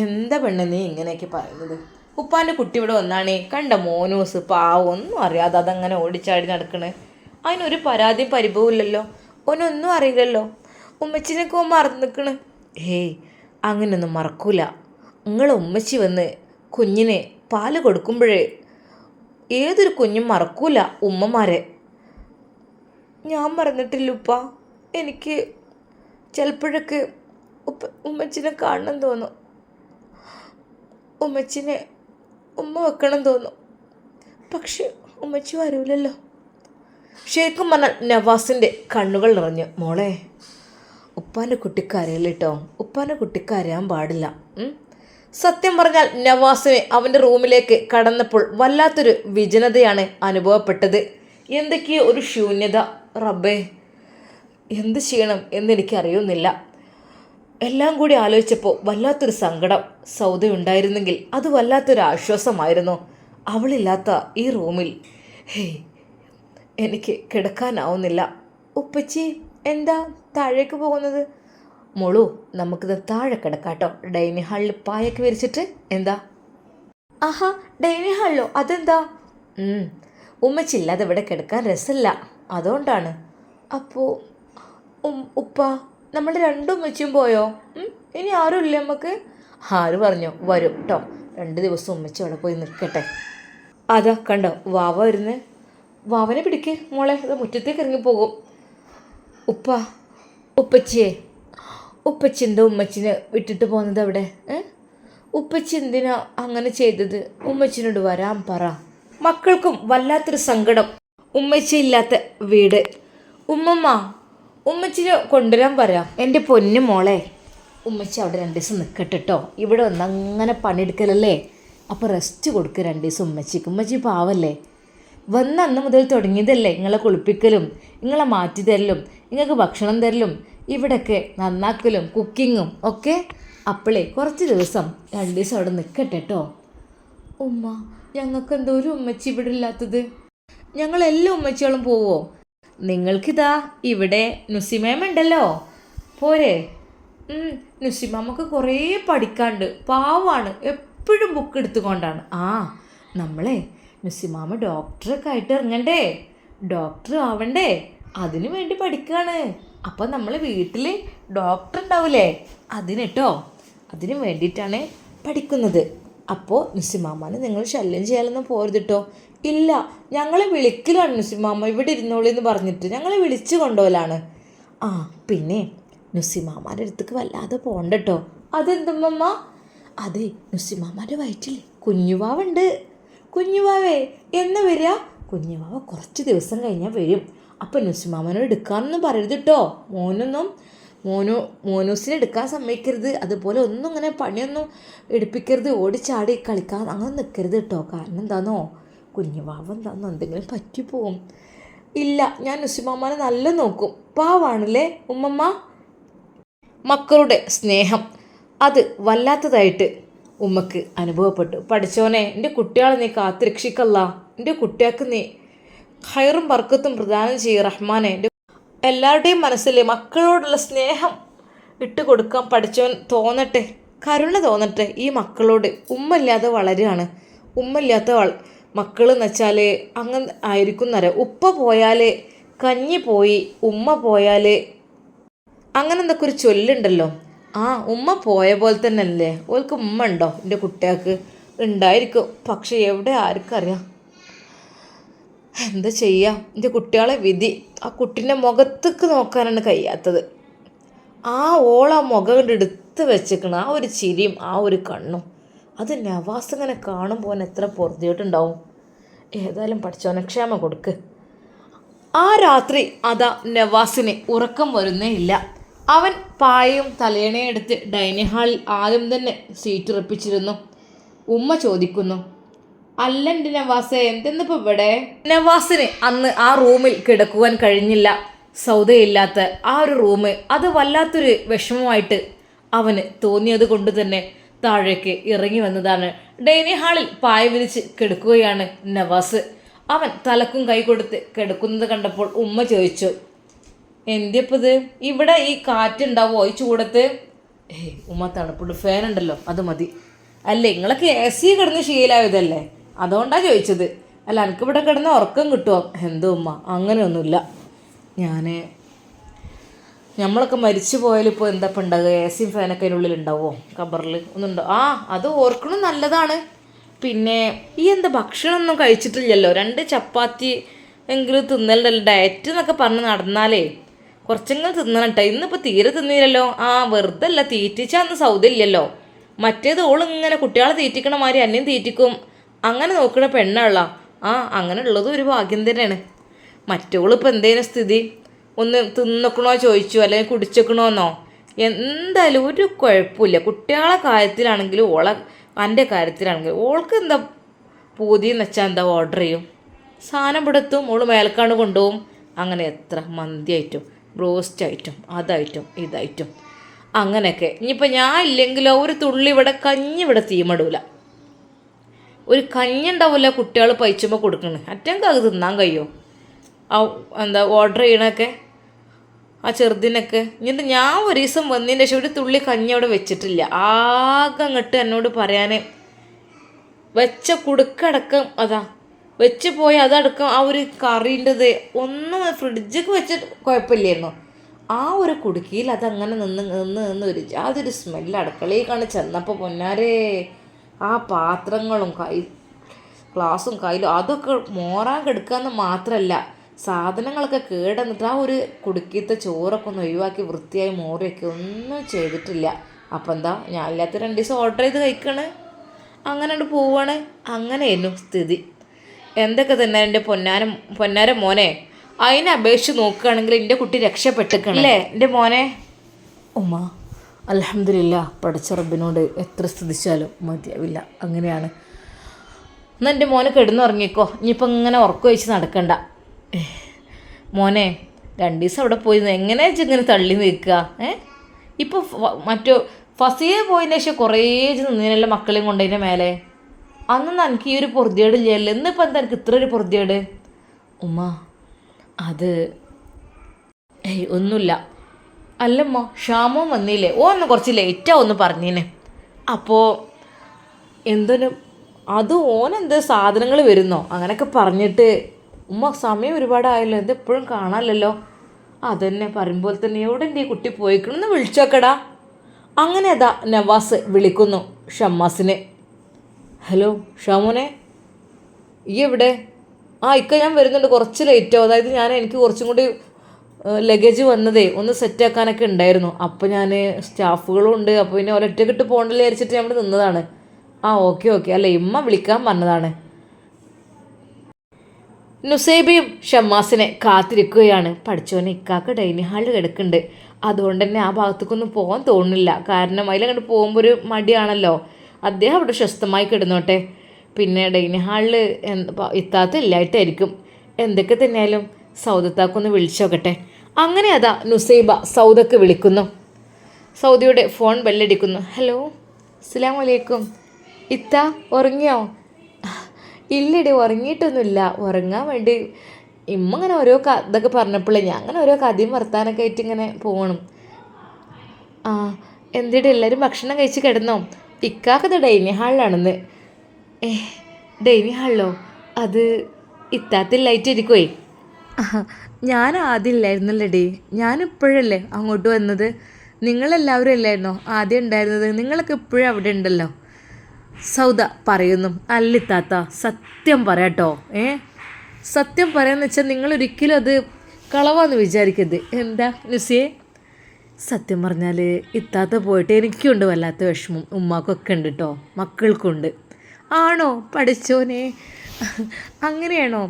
എന്താ പെണ്ണെ നീ ഇങ്ങനെയൊക്കെ പറയുന്നത്? ഉപ്പാൻ്റെ കുട്ടി ഇവിടെ വന്നാണേ കണ്ട മോനൂസ് പാവം, ഒന്നും അറിയാതെ അതങ്ങനെ ഓടിച്ചാടി നടക്കണേ. അതിനൊരു പരാതിയും പരിഭവം ഇല്ലല്ലോ. ഓനൊന്നും അറിയില്ലല്ലോ. ഉമ്മച്ചിനൊക്കെ ഓൻ മറന്നു നിൽക്കണ്. ഹേയ്, അങ്ങനെയൊന്നും മറക്കൂല. നിങ്ങളെ ഉമ്മച്ചി വന്ന് കുഞ്ഞിന് പാല് കൊടുക്കുമ്പോഴേ ഏതൊരു കുഞ്ഞും മറക്കൂല ഉമ്മമാരെ. ഞാൻ മറന്നിട്ടില്ല ഉപ്പ. എനിക്ക് ചിലപ്പോഴൊക്കെ ഉമ്മച്ചിനെ കാണണം തോന്നും. ഉമ്മച്ചിനെ ഉമ്മ വെക്കണം തോന്നും. പക്ഷെ ഉമ്മച്ചി വരൂലല്ലോ. ശരിക്കും പറഞ്ഞാൽ നവാസിൻ്റെ കണ്ണുകൾ നിറഞ്ഞു. മോളെ, ഉപ്പാൻ്റെ കുട്ടിക്കരയില്ല കേട്ടോ. ഉപ്പാൻ്റെ കുട്ടിക്കരയാൻ പാടില്ല. സത്യം പറഞ്ഞാൽ നവാസിനെ അവൻ്റെ റൂമിലേക്ക് കടന്നപ്പോൾ വല്ലാത്തൊരു വിജനതയാണ് അനുഭവപ്പെട്ടത്. എന്തൊക്കെയോ ഒരു ശൂന്യത. റബ്ബേ, എന്ത് ചെയ്യണം എന്നെനിക്കറിയുന്നില്ല. എല്ലാം കൂടി ആലോചിച്ചപ്പോൾ വല്ലാത്തൊരു സങ്കടം. സൗദ ഉണ്ടായിരുന്നെങ്കിൽ അത് വല്ലാത്തൊരു ആശ്വാസമായിരുന്നു. അവളില്ലാത്ത ഈ റൂമിൽ ഹേയ്, എനിക്ക് കിടക്കാനാവുന്നില്ല. ഉപ്പച്ചി എന്താ താഴേക്ക് പോകുന്നത്? മോളു, നമുക്കിത് താഴെ കിടക്കാട്ടോ, ഡൈനിങ് ഹാളിൽ പായൊക്കെ വിരിച്ചിട്ട്. എന്താ? ആഹാ, ഡൈനിങ് ഹാളിലോ? അതെന്താ? ഉമ്മച്ചില്ലാതെ ഇവിടെ കിടക്കാൻ രസമില്ല, അതുകൊണ്ടാണ്. അപ്പോൾ ഉപ്പ, നമ്മൾ രണ്ടും ഉമ്മച്ചിയും പോയോ? ഇനി ആരും ഇല്ലേ നമുക്ക്? ആര് പറഞ്ഞു? വരും കേട്ടോ. 2 ദിവസം ഉമ്മച്ചി അവിടെ പോയി നിൽക്കട്ടെ. അതാ കണ്ടോ വാവ വരുന്നേ. വാവനെ പിടിക്ക് മോളെ, അത് മുറ്റത്തേക്ക് ഇറങ്ങിപ്പോകും. ഉപ്പ, ഉപ്പച്ചിയെ, ഉപ്പച്ചി എന്താ ഉമ്മച്ചിനെ വിട്ടിട്ട് പോകുന്നത് അവിടെ? ഉപ്പച്ചി എന്തിനാ അങ്ങനെ ചെയ്തത്? ഉമ്മച്ചിനോട് വരാൻ പറ. മക്കൾക്കും വല്ലാത്തൊരു സങ്കടം. ഉമ്മച്ചിയില്ലാത്ത വീട്. ഉമ്മമ്മ, ഉമ്മച്ചിനെ കൊണ്ടുവരാൻ പറയാം. എൻ്റെ പൊന്നു മോളെ, ഉമ്മച്ചി അവിടെ 2 ദിവസം നിൽക്കട്ടെ കേട്ടോ. ഇവിടെ വന്ന് അങ്ങനെ പണിയെടുക്കലല്ലേ, അപ്പോൾ റെസ്റ്റ് കൊടുക്കുക 2 ദിവസം ഉമ്മച്ചിക്ക്. ഉമ്മച്ചി പാവല്ലേ, വന്ന് അന്ന് മുതൽ തുടങ്ങിയതല്ലേ നിങ്ങളെ കുളിപ്പിക്കലും നിങ്ങളെ മാറ്റി തരലും നിങ്ങൾക്ക് ഭക്ഷണം തരലും ഇവിടെയൊക്കെ നന്നാക്കലും കുക്കിങ്ങും ഒക്കെ. അപ്പോളേ കുറച്ച് ദിവസം 2 ദിവസം അവിടെ നിൽക്കട്ടെ കേട്ടോ. ഉമ്മ, ഞങ്ങൾക്ക് എന്തോ ഒരു ഉമ്മച്ചി ഇവിടെ ഇല്ലാത്തത്. ഞങ്ങളെല്ലാ ഉമ്മച്ചികളും പോവോ? നിങ്ങൾക്കിതാ ഇവിടെ നുസിമേമ ഉണ്ടല്ലോ, പോരെ? നുസിമാമക്ക് കുറേ പഠിക്കാണ്ട്, പാവാണ്, എപ്പോഴും ബുക്ക് എടുത്തുകൊണ്ടാണ്. നമ്മളെ നുസിമാമ ഡോക്ടറൊക്കെ ആയിട്ട് ഇറങ്ങണ്ടേ, ഡോക്ടർ ആവണ്ടേ, അതിനു വേണ്ടി പഠിക്കുകയാണ്. അപ്പം നമ്മൾ വീട്ടിൽ ഡോക്ടർ ഉണ്ടാവില്ലേ, അതിന് വേണ്ടിയിട്ടാണ് പഠിക്കുന്നത്. അപ്പോൾ നുസിമാമാനെ നിങ്ങൾ ശല്യം ചെയ്യാനൊന്നും പോരുത് കേട്ടോ. ഇല്ല, ഞങ്ങളെ വിളിക്കലാണ് നുസിമാമ, ഇവിടെ ഇരുന്നോളി എന്ന് പറഞ്ഞിട്ട് ഞങ്ങളെ വിളിച്ചു കൊണ്ടുപോലാണ്. പിന്നെ നുസിമാമാൻ്റെ അടുത്തേക്ക് വല്ലാതെ പോകണ്ട കേട്ടോ. അതെന്തുമ്മ? അതെ, നുസിമാമാൻ്റെ വയറ്റിൽ കുഞ്ഞുവാവുണ്ട്. കുഞ്ഞുവാവേ എന്ന് വരിക? കുഞ്ഞുവാവ കുറച്ച് ദിവസം കഴിഞ്ഞാൽ വരും. അപ്പം നുസിമാമനോട് എടുക്കാനൊന്നും പറയരുത് കേട്ടോ. മോനൂസിനെ എടുക്കാൻ സമ്മതിക്കരുത്. അതുപോലെ ഒന്നും ഇങ്ങനെ പണിയൊന്നും എടുപ്പിക്കരുത്. ഓടിച്ചാടി കളിക്കാൻ അങ്ങനെ നിൽക്കരുത് കേട്ടോ. കാരണം എന്താണെന്നോ, കുഞ്ഞുവാവ എന്താണെന്നോ എന്തെങ്കിലും പറ്റിപ്പോവും. ഇല്ല, ഞാൻ നുസിമാമാനെ നല്ല നോക്കും. പാവാണല്ലേ ഉമ്മമ്മ? മക്കളുടെ സ്നേഹം അത് വല്ലാത്തതായിട്ട് ഉമ്മക്ക് അനുഭവപ്പെട്ടു. പഠിച്ചോനെ, എൻ്റെ കുട്ടികളെ നീ കാത്തുരക്ഷിക്കല്ല, എൻ്റെ കുട്ടികൾക്ക് നീ ഖൈറും ബർക്കത്തും പ്രദാനം ചെയ്യ റഹ്മാനെ. എൻ്റെ എല്ലാവരുടെയും മനസ്സിൽ മക്കളോടുള്ള സ്നേഹം ഇട്ട് കൊടുക്കാൻ പഠിച്ചവൻ തോന്നട്ടെ, കരുണ തോന്നട്ടെ ഈ മക്കളോട്. ഉമ്മയില്ലാതെ വളരുകയാണ്. ഉമ്മയില്ലാത്ത മക്കൾ എന്ന് വെച്ചാൽ അങ്ങനെ ആയിരിക്കും എന്നറിയാം. ഉപ്പ പോയാൽ കഞ്ഞി പോയി, ഉമ്മ പോയാൽ അങ്ങനെ എന്തൊക്കെ ഒരു ചൊല്ലുണ്ടല്ലോ. ആ ഉമ്മ പോയ പോലെ തന്നെ അല്ലേ ഓൾക്ക് ഉമ്മ ഉണ്ടോ? എൻ്റെ കുട്ടികൾക്ക് ഉണ്ടായിരിക്കും, പക്ഷെ എവിടെ ആർക്കറിയാം. എന്താ ചെയ്യുക, എൻ്റെ കുട്ടികളെ വിധി. ആ കുട്ടീൻ്റെ മുഖത്തേക്ക് നോക്കാനാണ് കഴിയാത്തത്. ആ ഓളാ മുഖം കൊണ്ട് എടുത്ത് വെച്ചേക്കണം, ആ ഒരു ചിരിയും ആ ഒരു കണ്ണും. അത് നവാസ് ഇങ്ങനെ കാണുമ്പോൾ എത്ര പൊറുതിയിട്ടുണ്ടാവും. ഏതായാലും പഠിച്ചവനെ ക്ഷമ കൊടുക്ക്. ആ രാത്രി അതാ നവാസിന് ഉറക്കം വരുന്നേ ഇല്ല. അവൻ പായയും തലേണയും എടുത്ത് ഡൈനിങ് ഹാളിൽ ആദ്യം തന്നെ സീറ്റ് ഉറപ്പിച്ചിരുന്നു. ഉമ്മ ചോദിക്കുന്നു, അല്ലൻ്റെ നവാസെ എന്തെന്നിപ്പോൾ ഇവിടെ? നവാസിന് അന്ന് ആ റൂമിൽ കിടക്കുവാൻ കഴിഞ്ഞില്ല. സൗദയില്ലാത്ത ആ ഒരു റൂം അത് വല്ലാത്തൊരു വിഷമമായിട്ട് അവന് തോന്നിയത് കൊണ്ട് തന്നെ താഴേക്ക് ഇറങ്ങി വന്നതാണ്. ഡൈനിങ് ഹാളിൽ പായ വിരിച്ച് കിടക്കുകയാണ് നവാസ്. അവൻ തലക്കും കൈ കൊടുത്ത് കിടക്കുന്നത് കണ്ടപ്പോൾ ഉമ്മ ചോദിച്ചു, എന്തിപ്പത് ഇവിടെ ഈ കാറ്റുണ്ടാവോ ഈ ചൂടത്ത്? ഉമ്മ തണുപ്പുണ്ട്, ഫാൻ ഉണ്ടല്ലോ അത് മതി. അല്ലേ നിങ്ങളൊക്കെ എ സി കിടന്ന് ശീലായതല്ലേ, അതുകൊണ്ടാണ് ചോദിച്ചത്. അല്ല എനിക്കിവിടെ കിടന്ന് ഉറക്കം കിട്ടുമോ? എന്തോ ഉമ്മ അങ്ങനെയൊന്നുമില്ല, നമ്മളൊക്കെ മരിച്ചു പോയാൽ ഇപ്പോൾ എന്താ ഇപ്പം ഉണ്ടാകുക? എ സിയും ഫാനൊക്കെ അതിനുള്ളിൽ ഉണ്ടാവുമോ ഖബറിൽ? ഒന്നുണ്ടോ? ആ അത് ഓർക്കണം, നല്ലതാണ്. പിന്നെ ഈ എന്താ ഭക്ഷണമൊന്നും കഴിച്ചിട്ടില്ലല്ലോ, 2 ചപ്പാത്തി എങ്കിലും തിന്നലുണ്ടല്ലോ, ഡയറ്റ് എന്നൊക്കെ പറഞ്ഞ് നടന്നാലേ കുറച്ചെങ്കിലും തിന്നണം കേട്ടോ. ഇന്നിപ്പോൾ തീരെ തിന്നില്ലല്ലോ. ആ വെറുതെ അല്ല, തീറ്റിച്ചാന്ന് സൗദി ഇല്ലല്ലോ. മറ്റേത് ഓളിങ്ങനെ കുട്ടികളെ തീറ്റിക്കണ മാതിരി അന്യം തീറ്റിക്കും. അങ്ങനെ നോക്കണ പെണ്ണുള്ള അങ്ങനെ ഉള്ളതും ഒരു ഭാഗ്യം തന്നെയാണ്. മറ്റോളിപ്പോൾ എന്തേലും സ്ഥിതി ഒന്ന് തിന്നക്കണോ ചോദിച്ചു, അല്ലെങ്കിൽ കുടിച്ചേക്കണോന്നോ? എന്തായാലും ഒരു കുഴപ്പമില്ല. കുട്ടികളെ കാര്യത്തിലാണെങ്കിലും എൻ്റെ കാര്യത്തിലാണെങ്കിലും ഓൾക്ക് എന്താ പൂതിയെന്ന് വെച്ചാൽ എന്താ ഓർഡർ ചെയ്യും, സാധനം ഇവിടെ എത്തും, ഓള് മേൽക്കാണ്ട് കൊണ്ടുപോകും. അങ്ങനെ എത്ര മന്തി ആയിട്ടും ബ്രോസ്റ്റ് ആയിട്ടും അതായിട്ടും ഇതായിട്ടും അങ്ങനെയൊക്കെ. ഇനിയിപ്പോൾ ഞാൻ ഇല്ലെങ്കിലോ ഒരു തുള്ളി ഇവിടെ കഞ്ഞി ഇവിടെ തീമടൂല. ഒരു കഞ്ഞി ഉണ്ടാവില്ല കുട്ടികൾ പൈച്ചുമ്പോൾ കൊടുക്കണേ, അറ്റങ്ങൾക്ക് അത് തിന്നാൻ കഴിയുമോ? എന്താ ഓർഡർ ചെയ്യണൊക്കെ ആ ചെറുതിനൊക്കെ. എന്നിട്ട് ഞാൻ ഒരു ദിവസം വന്നതിന് ശേഷം ഒരു തുള്ളി കഞ്ഞി അവിടെ വെച്ചിട്ടില്ല. ആകെ അങ്ങോട്ട് എന്നോട് പറയാൻ വെച്ച കുടുക്കടക്കം അതാ വെച്ച് പോയി, അതടക്കം ആ ഒരു കറീൻ്റെത് ഒന്നും ഫ്രിഡ്ജിക്ക് വെച്ചിട്ട് കുഴപ്പമില്ലായിരുന്നു. ആ ഒരു കുടുക്കിയിൽ അതങ്ങനെ നിന്ന് ഒരു യാതൊരു സ്മെല്ല് അടുക്കളയിലേക്കാണ് ചെന്നപ്പോൾ പൊന്നാരേ, ആ പാത്രങ്ങളും ഗ്ലാസും കയ്യിലും അതൊക്കെ മോറാൻ കെടുക്കാമെന്ന് മാത്രമല്ല സാധനങ്ങളൊക്കെ കേടെന്നിട്ട് ആ ഒരു കുടുക്കിയത്തെ ചോറൊക്കെ ഒന്ന് ഒഴിവാക്കി വൃത്തിയായി മോറിയൊക്കെ ഒന്നും ചെയ്തിട്ടില്ല. അപ്പം എന്താ ഞാൻ ഇല്ലാത്ത 2 ദിവസം ഓർഡർ ചെയ്ത് കഴിക്കണ്, അങ്ങനെ പോവാണ്. അങ്ങനെയായിരുന്നു സ്ഥിതി. എന്തൊക്കെ തന്നെ എൻ്റെ പൊന്നാര മോനെ, അതിനെ അപേക്ഷിച്ച് നോക്കുകയാണെങ്കിൽ എൻ്റെ കുട്ടി രക്ഷപ്പെട്ടിക്കണല്ലേ എൻ്റെ മോനെ. ഉമ്മ അൽഹംദുലില്ലാ, പഠിച്ച റബ്ബിനോട് എത്ര സ്തുതിച്ചാലും മതിയാവില്ല. അങ്ങനെയാണ്. എന്നാൽ എൻ്റെ മോനെ കിടന്നുറങ്ങിക്കോ, ഇനിയിപ്പോൾ ഇങ്ങനെ ഉറക്കം വെച്ച് നടക്കണ്ട. മോനെ 2 ദിവസം അവിടെ പോയി എങ്ങനെ ഇങ്ങനെ തള്ളി നിൽക്കുക? ഇപ്പോൾ ഫസിയെ പോയതിന് ശേഷം കുറേ നിന്നതിനല്ല മക്കളെയും കൊണ്ടതിൻ്റെ മേലെ. അന്നൊന്നും എനിക്ക് ഈ ഒരു പൊറുതിയേടില്ലല്ലോ, ഇന്നിപ്പോൾ എന്താ എനിക്ക് ഇത്ര ഒരു പൊറുതിയേട്? ഉമ്മ അത് ഒന്നുമില്ല. അല്ലമ്മ ക്ഷാമം വന്നില്ലേ? ഒന്ന് കുറച്ച് ലേറ്റാവെന്ന് പറഞ്ഞേനെ. അപ്പോൾ എന്തൊരു അത് ഓനെന്ത് സാധനങ്ങൾ വരുന്നോ അങ്ങനെയൊക്കെ പറഞ്ഞിട്ട് ഉമ്മ സമയം ഒരുപാടായല്ലോ, എന്തെപ്പോഴും കാണാമല്ലോ. അതന്നെ പറയുമ്പോൾ തന്നെ എവിടെ എൻ്റെ ഈ കുട്ടി പോയിക്കണമെന്ന് വിളിച്ചോക്കടാ. അങ്ങനെ അതാ നവാസ് വിളിക്കുന്നു ഷമ്മാസിനെ. ഹലോ ഷാമോനെ, ഈ എവിടെ? ഇക്ക ഞാൻ വരുന്നുണ്ട്, കുറച്ച് ലേറ്റാവും. അതായത് എനിക്ക് കുറച്ചും കൂടി ലഗേജ് വന്നതേ ഒന്ന് സെറ്റാക്കാനൊക്കെ ഉണ്ടായിരുന്നു. അപ്പോൾ ഞാൻ സ്റ്റാഫുകളും ഉണ്ട്, അപ്പോൾ പിന്നെ ഒരൊറ്റക്കിട്ട് പോകണ്ടല്ലോ വിചാരിച്ചിട്ട് നമ്മൾ നിന്നതാണ്. ഓക്കെ അല്ല ഇമ്മ വിളിക്കാൻ പറഞ്ഞതാണ്. നുസൈബയും ഷമ്മാസിനെ കാത്തിരിക്കുകയാണ്. പഠിച്ചോനെ ഇക്കാക്ക് ഡൈനിങ് ഹാളിൽ കിടക്കുന്നുണ്ട്, അതുകൊണ്ട് തന്നെ ആ ഭാഗത്തേക്കൊന്നും പോകാൻ തോന്നുന്നില്ല. കാരണം അതിലങ്ങോട്ട് പോകുമ്പോൾ ഒരു മടിയാണല്ലോ. അദ്ദേഹം അവിടെ സ്വസ്ഥമായി കിടന്നോട്ടെ. പിന്നെ ഡൈനിങ് ഹാളിൽ ഇത്താത്ത ഇല്ലായിട്ടായിരിക്കും. എന്തൊക്കെ തന്നെയായാലും സൗദത്താക്കൊന്ന് വിളിച്ചോക്കട്ടെ. അങ്ങനെ അതാ നുസൈബ സൗദക്ക് വിളിക്കുന്നു. സൗദിയുടെ ഫോൺ ബെല്ലടിക്കുന്നു. ഹലോ അസ്സലാമു അലൈക്കും. ഇത്ത ഉറങ്ങിയോ? ഇല്ലടി ഉറങ്ങിയിട്ടൊന്നുമില്ല. ഉറങ്ങാൻ വേണ്ടി ഇമ്മ ഇങ്ങനെ ഓരോ ഇതൊക്കെ പറഞ്ഞപ്പോഴേ ഞാൻ അങ്ങനെ ഓരോ കഥയും വർത്താനൊക്കെ ആയിട്ട് ഇങ്ങനെ പോകണം. ആ എന്തിട്ട് എല്ലാവരും ഭക്ഷണം കഴിച്ച് കിടന്നോ? ഇക്കാക്കത് ഡൈനിങ് ഹാളിലാണെന്ന്. ഏ ഡൈനിങ് ഹാളിലോ? അത് ഇത്താത്തില്ലായിട്ടിരിക്കുവേ. ഞാൻ ആദ്യം ഇല്ലായിരുന്നല്ലേടി, ഞാനിപ്പോഴല്ലേ അങ്ങോട്ട് വന്നത്. നിങ്ങളെല്ലാവരും അല്ലായിരുന്നോ ആദ്യം ഉണ്ടായിരുന്നത്? നിങ്ങളൊക്കെ ഇപ്പോഴും അവിടെ ഉണ്ടല്ലോ. സൗദ പറയുന്നു. അല്ലിത്താത്ത സത്യം പറയാട്ടോ. സത്യം പറയാന്ന് വെച്ചാൽ നിങ്ങളൊരിക്കലും അത് കളവാന്ന് വിചാരിക്കരുത്. എന്താ നുസിയെ? സത്യം പറഞ്ഞാൽ ഇത്താത്ത പോയിട്ട് എനിക്കുണ്ട് വല്ലാത്ത വിഷമം. ഉമ്മാക്കൊക്കെ ഉണ്ട് കേട്ടോ, മക്കൾക്കുണ്ട്. ആണോ പഠിച്ചോനെ, അങ്ങനെയാണോ?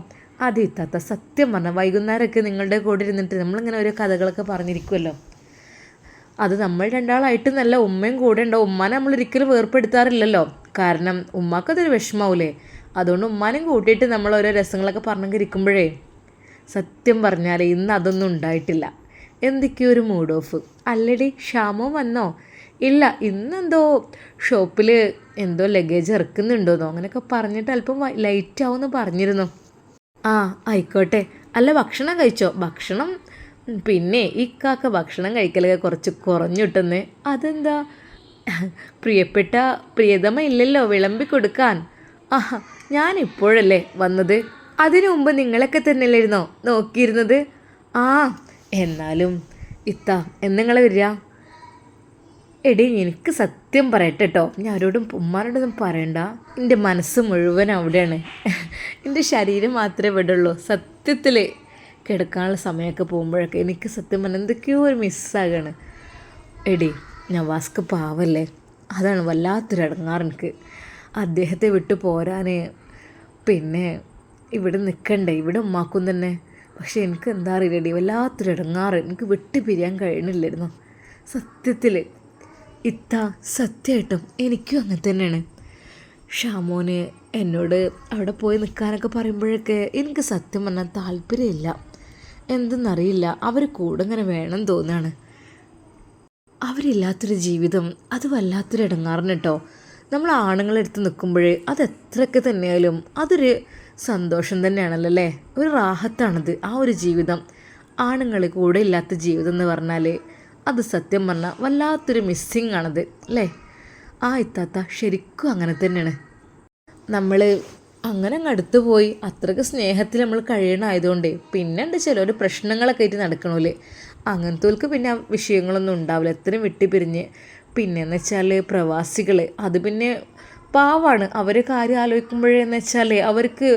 അത് ഇത്താത്ത സത്യം പറഞ്ഞാൽ വൈകുന്നേരമൊക്കെ നിങ്ങളുടെ കൂടെ ഇരുന്നിട്ട് നമ്മളിങ്ങനെ ഓരോ കഥകളൊക്കെ പറഞ്ഞിരിക്കുമല്ലോ, അത് നമ്മൾ രണ്ടാളായിട്ട് നല്ല ഉമ്മയും കൂടെ ഉണ്ടാവും. ഉമ്മാനെ നമ്മളൊരിക്കലും വേർപ്പെടുത്താറില്ലല്ലോ. കാരണം ഉമ്മാക്കതൊരു വിഷമാവൂലേ. അതുകൊണ്ട് ഉമ്മാനെയും കൂട്ടിയിട്ട് നമ്മൾ ഓരോ രസങ്ങളൊക്കെ പറഞ്ഞിരിക്കുമ്പോഴേ സത്യം പറഞ്ഞാൽ ഇന്ന് അതൊന്നും ഉണ്ടായിട്ടില്ല. എന്തൊക്കെയോ ഒരു മൂഡ് ഓഫ്. അല്ലടി ക്ഷാമോ വന്നോ? ഇല്ല, ഇന്നെന്തോ ഷോപ്പിൽ എന്തോ ലഗേജ് ഇറക്കുന്നുണ്ടോന്നോ അങ്ങനെയൊക്കെ പറഞ്ഞിട്ട് അല്പം ലൈറ്റ് ആവുമെന്ന് പറഞ്ഞിരുന്നു. ആ ആയിക്കോട്ടെ. അല്ല ഭക്ഷണം കഴിച്ചോ? ഭക്ഷണം പിന്നെ ഇക്കാക്ക ഭക്ഷണം കഴിക്കലൊക്കെ കുറച്ച് കുറഞ്ഞു കിട്ടുന്നേ. അതെന്താ? പ്രിയപ്പെട്ട പ്രിയതമ ഇല്ലല്ലോ വിളമ്പി കൊടുക്കാൻ. ആഹാ, ഞാനിപ്പോഴല്ലേ വന്നത്. അതിനു മുമ്പ് നിങ്ങളൊക്കെ തന്നെയല്ലായിരുന്നോ നോക്കിയിരുന്നത്? ആ എന്നാലും ഇത്ത എന്നിങ്ങളെ വരിക. എടി എനിക്ക് സത്യം പറയട്ടെ കേട്ടോ, ഞാൻ ആരോടും ഉമ്മാനോടൊന്നും പറയണ്ട. എൻ്റെ മനസ്സ് മുഴുവൻ അവിടെയാണ്. എൻ്റെ ശരീരം മാത്രമേ ഇവിടെ ഉള്ളൂ. സത്യത്തിൽ കിടക്കാനുള്ള സമയമൊക്കെ പോകുമ്പോഴൊക്കെ എനിക്ക് സത്യം പറഞ്ഞാൽ എന്തൊക്കെയോ ഒരു മിസ്സാകാണ്. എടി നവാസ്ക്ക് പാവല്ലേ, അതാണ് വല്ലാത്തൊരു ഇടങ്ങാറ് എനിക്ക്. അദ്ദേഹത്തെ വിട്ടു പോരാൻ. പിന്നെ ഇവിടെ നിൽക്കണ്ടേ, ഇവിടെ ഉമ്മാക്കും തന്നെ. പക്ഷെ എനിക്ക് എന്താ അറിയില്ലടി, വല്ലാത്തൊരു ഇടങ്ങാറ്. എനിക്ക് വിട്ടു പിരിയാൻ കഴിയണില്ലായിരുന്നു സത്യത്തിൽ. ഇത്ത സത്യമായിട്ടും എനിക്കും അങ്ങനെ തന്നെയാണ്. ഷാമോന് എന്നോട് അവിടെ പോയി നിൽക്കാനൊക്കെ പറയുമ്പോഴൊക്കെ എനിക്ക് സത്യം പറഞ്ഞാൽ താല്പര്യമില്ല. എന്തെന്നറിയില്ല, അവർ കൂടെ ഇങ്ങനെ വേണം തോന്നുകയാണ്. അവരില്ലാത്തൊരു ജീവിതം അത് വല്ലാത്തൊരു ഇടങ്ങാറിന് കേട്ടോ. നമ്മൾ ആണുങ്ങളെടുത്ത് നിൽക്കുമ്പോഴേ അത് എത്രയൊക്കെ തന്നെയായാലും അതൊരു സന്തോഷം തന്നെയാണല്ലോ അല്ലേ, ഒരു റാഹത്താണത് ആ ഒരു ജീവിതം. ആണുങ്ങൾ കൂടെ ഇല്ലാത്ത ജീവിതം എന്ന് പറഞ്ഞാൽ അത് സത്യം പറഞ്ഞാൽ വല്ലാത്തൊരു മിസ്സിങ് ആണത് അല്ലേ. ആ ഇത്താത്ത ശരിക്കും അങ്ങനെ തന്നെയാണ്. നമ്മൾ അങ്ങനെ അങ്ങ് അടുത്ത് പോയി അത്രയ്ക്ക് സ്നേഹത്തിൽ നമ്മൾ കഴിയണമായതുകൊണ്ടേ പിന്നെ ഉണ്ട് ചിലർ പ്രശ്നങ്ങളൊക്കെ ആയിട്ട് നടക്കണമല്ലേ. അങ്ങനത്തെവർക്ക് പിന്നെ വിഷയങ്ങളൊന്നും ഉണ്ടാവില്ല, എത്രയും വിട്ട് പിരിഞ്ഞ്. പിന്നെയെന്ന് വെച്ചാൽ പ്രവാസികൾ അത് പിന്നെ പാവാണ്. അവർ കാര്യം ആലോചിക്കുമ്പോഴെന്ന് വെച്ചാൽ അവർക്ക്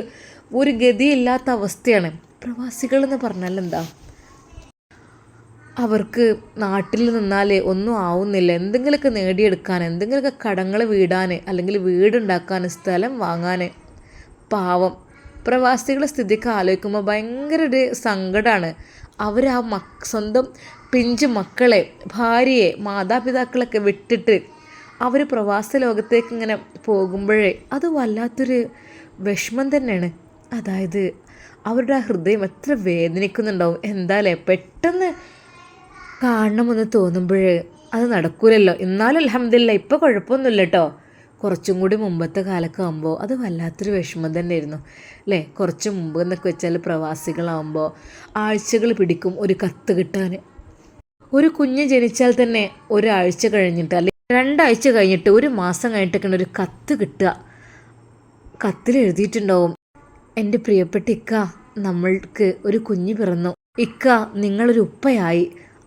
ഒരു ഗതിയില്ലാത്ത അവസ്ഥയാണ്. പ്രവാസികളെന്ന് പറഞ്ഞാൽ എന്താ, അവർക്ക് നാട്ടിൽ നിന്നാൽ ഒന്നും ആവുന്നില്ല. എന്തെങ്കിലുമൊക്കെ നേടിയെടുക്കാൻ, എന്തെങ്കിലുമൊക്കെ കടങ്ങൾ വീടാൻ, അല്ലെങ്കിൽ വീടുണ്ടാക്കാൻ, സ്ഥലം വാങ്ങാൻ. പാവം പ്രവാസികളുടെ സ്ഥിതിക്ക് ആലോചിക്കുമ്പോൾ ഭയങ്കര ഒരു സങ്കടമാണ്. അവർ ആ സ്വന്തം പിഞ്ചു മക്കളെ, ഭാര്യയെ, മാതാപിതാക്കളൊക്കെ വിട്ടിട്ട് അവർ പ്രവാസ ലോകത്തേക്ക് ഇങ്ങനെ പോകുമ്പോഴേ അത് വല്ലാത്തൊരു വിഷമം തന്നെയാണ്. അതായത് അവരുടെ ആ ഹൃദയം എത്ര വേദനിക്കുന്നുണ്ടാവും. എന്തായാലേ പെട്ടെന്ന് കാണണമെന്ന് തോന്നുമ്പോൾ അത് നടക്കൂലല്ലോ. എന്നാലും അൽഹംദുലില്ലാ ഇപ്പോൾ കുഴപ്പമൊന്നുമില്ല കേട്ടോ. കുറച്ചും കൂടി മുമ്പത്തെ കാലമൊക്കെ ആകുമ്പോൾ അത് വല്ലാത്തൊരു വിഷമം തന്നെയായിരുന്നു അല്ലേ. കുറച്ച് മുമ്പ് എന്നൊക്കെ വെച്ചാൽ പ്രവാസികളാകുമ്പോൾ ആഴ്ചകൾ പിടിക്കും ഒരു കത്ത് കിട്ടാൻ. ഒരു കുഞ്ഞ് ജനിച്ചാൽ തന്നെ ഒരാഴ്ച കഴിഞ്ഞിട്ട് അല്ലെങ്കിൽ 2 ആഴ്ച കഴിഞ്ഞിട്ട് 1 മാസം കഴിഞ്ഞിട്ടൊക്കെയാണ് ഒരു കത്ത് കിട്ടുക. കത്തിൽ എഴുതിയിട്ടുണ്ടാവും, എൻ്റെ പ്രിയപ്പെട്ട ഇക്ക, നമ്മൾക്ക് ഒരു കുഞ്ഞ് പിറന്നു. ഇക്ക നിങ്ങളൊരു ഉപ്പയായി.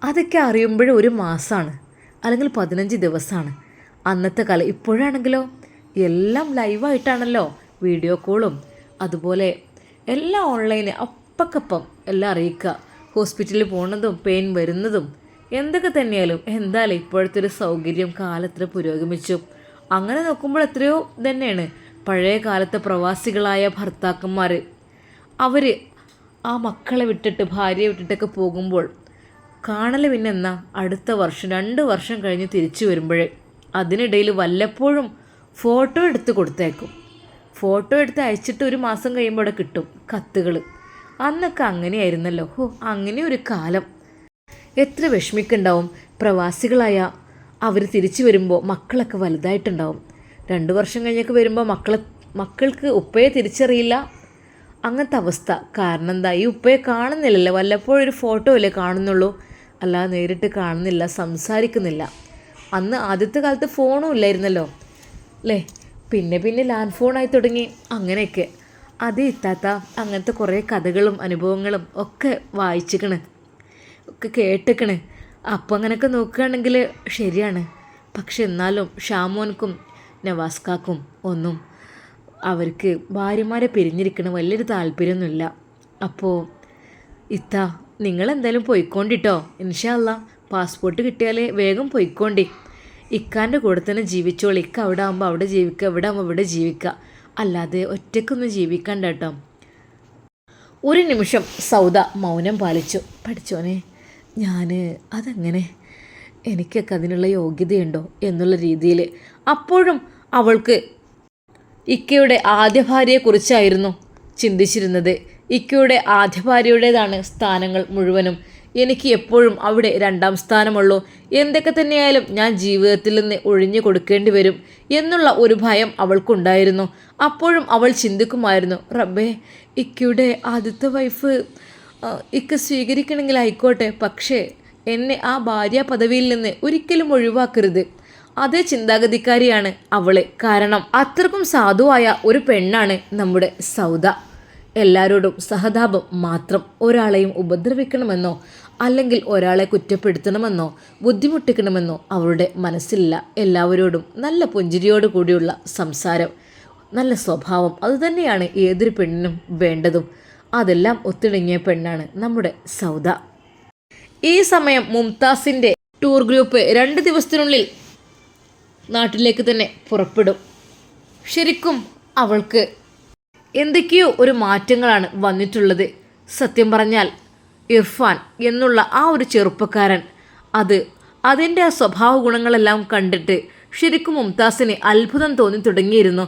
അതൊക്കെ അറിയുമ്പോഴും 1 മാസമാണ് അല്ലെങ്കിൽ 15 ദിവസമാണ് അന്നത്തെ കാലം. ഇപ്പോഴാണെങ്കിലോ എല്ലാം ലൈവായിട്ടാണല്ലോ, വീഡിയോ കോളും അതുപോലെ എല്ലാം ഓൺലൈന് അപ്പക്കപ്പം എല്ലാം അറിയിക്കുക. ഹോസ്പിറ്റലിൽ പോകുന്നതും പെയിൻ വരുന്നതും എന്തൊക്കെ തന്നെയാലും എന്തായാലും ഇപ്പോഴത്തെ ഒരു സൗകര്യം കാലത്ര പുരോഗമിച്ചു. അങ്ങനെ നോക്കുമ്പോൾ എത്രയോ തന്നെയാണ് പഴയ കാലത്തെ പ്രവാസികളായ ഭർത്താക്കന്മാർ. അവർ ആ മക്കളെ വിട്ടിട്ട് ഭാര്യയെ വിട്ടിട്ടൊക്കെ പോകുമ്പോൾ കാണൽ പിന്നെ എന്നാ അടുത്ത വർഷം 2 വർഷം കഴിഞ്ഞ് തിരിച്ചു വരുമ്പോഴേ. അതിനിടയിൽ വല്ലപ്പോഴും ഫോട്ടോ എടുത്ത് കൊടുത്തേക്കും. ഫോട്ടോ എടുത്ത് അയച്ചിട്ട് 1 മാസം കഴിയുമ്പോൾ അവിടെ കിട്ടും കത്തുകൾ. അന്നൊക്കെ അങ്ങനെയായിരുന്നല്ലോ. അങ്ങനെ ഒരു കാലം. എത്ര വിഷമിക്കുണ്ടാവും പ്രവാസികളായ അവർ തിരിച്ചു വരുമ്പോൾ. മക്കളൊക്കെ വലുതായിട്ടുണ്ടാവും. 2 വർഷം കഴിഞ്ഞൊക്കെ വരുമ്പോൾ മക്കൾക്ക് ഉപ്പയെ തിരിച്ചറിയില്ല. അങ്ങനത്തെ അവസ്ഥ. കാരണം എന്താ, ഈ ഉപ്പയെ കാണുന്നില്ലല്ലോ, വല്ലപ്പോഴും ഒരു ഫോട്ടോ അല്ലേ കാണുന്നുള്ളൂ, അല്ലാതെ നേരിട്ട് കാണുന്നില്ല, സംസാരിക്കുന്നില്ല. അന്ന് ആദ്യത്തെ കാലത്ത് ഫോണും ഇല്ലായിരുന്നല്ലോ അല്ലേ. പിന്നെ ലാൻഡ് ഫോണായി തുടങ്ങി. അങ്ങനെയൊക്കെ അത് ഇത്താത്ത അങ്ങനത്തെ കുറേ കഥകളും അനുഭവങ്ങളും ഒക്കെ വായിച്ചിക്കണ്, ഒക്കെ കേട്ടിക്കണ്. അപ്പം അങ്ങനെയൊക്കെ നോക്കുകയാണെങ്കിൽ ശരിയാണ്. പക്ഷെ എന്നാലും ഷാമോൻക്കും നവാസ്കാക്കും ഒന്നും അവർക്ക് ഭാര്യമാരെ പിരിഞ്ഞിരിക്കണ വലിയൊരു താല്പര്യമൊന്നുമില്ല. അപ്പോൾ ഇത്താ നിങ്ങളെന്തായാലും പോയിക്കോണ്ടിട്ടോ, ഇൻഷാ അല്ലാ. പാസ്പോർട്ട് കിട്ടിയാൽ വേഗം പോയിക്കോണ്ടി. ഇക്കാൻ്റെ കൂടെ തന്നെ ജീവിച്ചോളി. ഇക്ക അവിടെ ആകുമ്പോൾ അവിടെ ജീവിക്കുക, ഇവിടെ ആകുമ്പോൾ ഇവിടെ ജീവിക്കുക, അല്ലാതെ ഒറ്റയ്ക്കൊന്നും ജീവിക്കണ്ട കേട്ടോ. ഒരു നിമിഷം സൗദ മൗനം പാലിച്ചു. പഠിച്ചോനെ, അതെങ്ങനെ, എനിക്കൊക്കെ അതിനുള്ള യോഗ്യതയുണ്ടോ എന്നുള്ള രീതിയിൽ. അപ്പോഴും അവൾക്ക് ഇക്കയുടെ ആദ്യ ഭാര്യയെക്കുറിച്ചായിരുന്നു ചിന്തിച്ചിരുന്നത്. ഇക്കയുടെ ആദ്യ ഭാര്യയുടേതാണ് സ്ഥാനങ്ങൾ മുഴുവനും. എനിക്ക് എപ്പോഴും അവിടെ 2ാം സ്ഥാനമുള്ളൂ. എന്തൊക്കെ തന്നെയായാലും ഞാൻ ജീവിതത്തിൽ നിന്ന് ഒഴിഞ്ഞു കൊടുക്കേണ്ടി വരും എന്നുള്ള ഒരു ഭയം അവൾക്കുണ്ടായിരുന്നു. അപ്പോഴും അവൾ ചിന്തിക്കുമായിരുന്നു, റബ്ബേ, ഇക്കയുടെ ആദ്യത്തെ വൈഫ് ഇക്ക സ്വീകരിക്കണമെങ്കിൽ ആയിക്കോട്ടെ, പക്ഷേ എന്നെ ആ ഭാര്യ പദവിയിൽ നിന്ന് ഒരിക്കലും ഒഴിവാക്കരുത്. അതേ ചിന്താഗതിക്കാരിയാണ് അവളെ. കാരണം അത്രക്കും സാധുവായ ഒരു പെണ്ണാണ് നമ്മുടെ സൗദ. എല്ലാവരോടും സഹതാപം മാത്രം. ഒരാളെയും ഉപദ്രവിക്കണമെന്നോ അല്ലെങ്കിൽ ഒരാളെ കുറ്റപ്പെടുത്തണമെന്നോ ബുദ്ധിമുട്ടിക്കണമെന്നോ അവളുടെ മനസ്സിലില്ല. എല്ലാവരോടും നല്ല പുഞ്ചിരിയോട് കൂടിയുള്ള സംസാരം, നല്ല സ്വഭാവം, അതുതന്നെയാണ് ഏതൊരു പെണ്ണിനും വേണ്ടതും. അതെല്ലാം ഒത്തിണങ്ങിയ പെണ്ണാണ് നമ്മുടെ സൗദ. ഈ സമയം മുംതാസിൻ്റെ ടൂർ ഗ്രൂപ്പ് 2 ദിവസത്തിനുള്ളിൽ നാട്ടിലേക്ക് തന്നെ പുറപ്പെടും. ശരിക്കും അവൾക്ക് എന്തൊക്കെയോ ഒരു മാറ്റങ്ങളാണ് വന്നിട്ടുള്ളത്. സത്യം പറഞ്ഞാൽ ഇർഫാൻ എന്നുള്ള ആ ഒരു ചെറുപ്പക്കാരൻ അതിൻ്റെ ആ സ്വഭാവ ഗുണങ്ങളെല്ലാം കണ്ടിട്ട് ശരിക്കും മുംതാസിന് അത്ഭുതം തോന്നി തുടങ്ങിയിരുന്നു.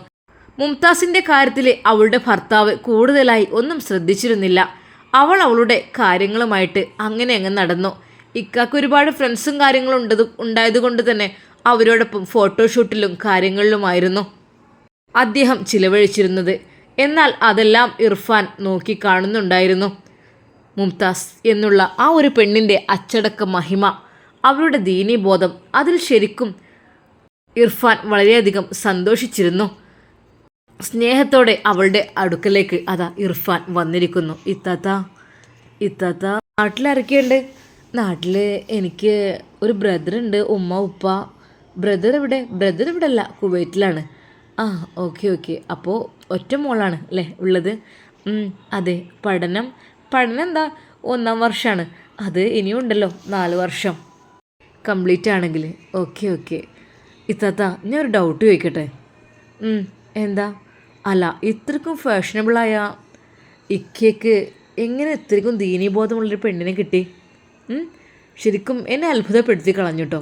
മുംതാസിൻ്റെ കാര്യത്തിൽ അവളുടെ ഭർത്താവ് കൂടുതലായി ഒന്നും ശ്രദ്ധിച്ചിരുന്നില്ല. അവൾ അവളുടെ കാര്യങ്ങളുമായിട്ട് അങ്ങനെ നടന്നു. ഇക്കാക്ക് ഒരുപാട് ഫ്രണ്ട്സും കാര്യങ്ങളും ഉണ്ടായതുകൊണ്ട് തന്നെ അവരോടൊപ്പം ഫോട്ടോഷൂട്ടിലും കാര്യങ്ങളിലുമായിരുന്നു അദ്ദേഹം ചിലവഴിച്ചിരുന്നത്. എന്നാൽ അതെല്ലാം ഇർഫാൻ നോക്കി കാണുന്നുണ്ടായിരുന്നു. മുംതാസ് എന്നുള്ള ആ ഒരു പെണ്ണിൻ്റെ അച്ചടക്ക മഹിമ, അവളുടെ ദീനീബോധം, അതിൽ ശരിക്കും ഇർഫാൻ വളരെയധികം സന്തോഷിച്ചിരുന്നു. സ്നേഹത്തോടെ അവളുടെ അടുക്കലേക്ക് അതാ ഇർഫാൻ വന്നിരിക്കുന്നു. ഇത്താത്ത നാട്ടിലിറക്കിയുണ്ട്. നാട്ടിൽ എനിക്ക് ഒരു ബ്രദറുണ്ട്, ഉമ്മ ഉപ്പ. ബ്രദർ ഇവിടെ അല്ല, കുവൈറ്റിലാണ്. ഓക്കെ. അപ്പോൾ ഒറ്റ മോളാണ് അല്ലേ ഉള്ളത്? അതെ. പഠനം എന്താ 1ാം വർഷമാണ്. അത് ഇനിയും ഉണ്ടല്ലോ 4 വർഷം കംപ്ലീറ്റ് ആണെങ്കിൽ. ഓക്കെ. ഇത്താത്ത ഞാൻ ഒരു ഡൗട്ട് ചോദിക്കട്ടെ? എന്താ? അല്ല, ഇത്രക്കും ഫാഷനബിളായ ഇക്കയ്ക്ക് എങ്ങനെ ഇത്രക്കും ദീനീബോധമുള്ളൊരു പെണ്ണിനെ കിട്ടി? ശരിക്കും എന്നെ അത്ഭുതപ്പെടുത്തി കളഞ്ഞു കേട്ടോ.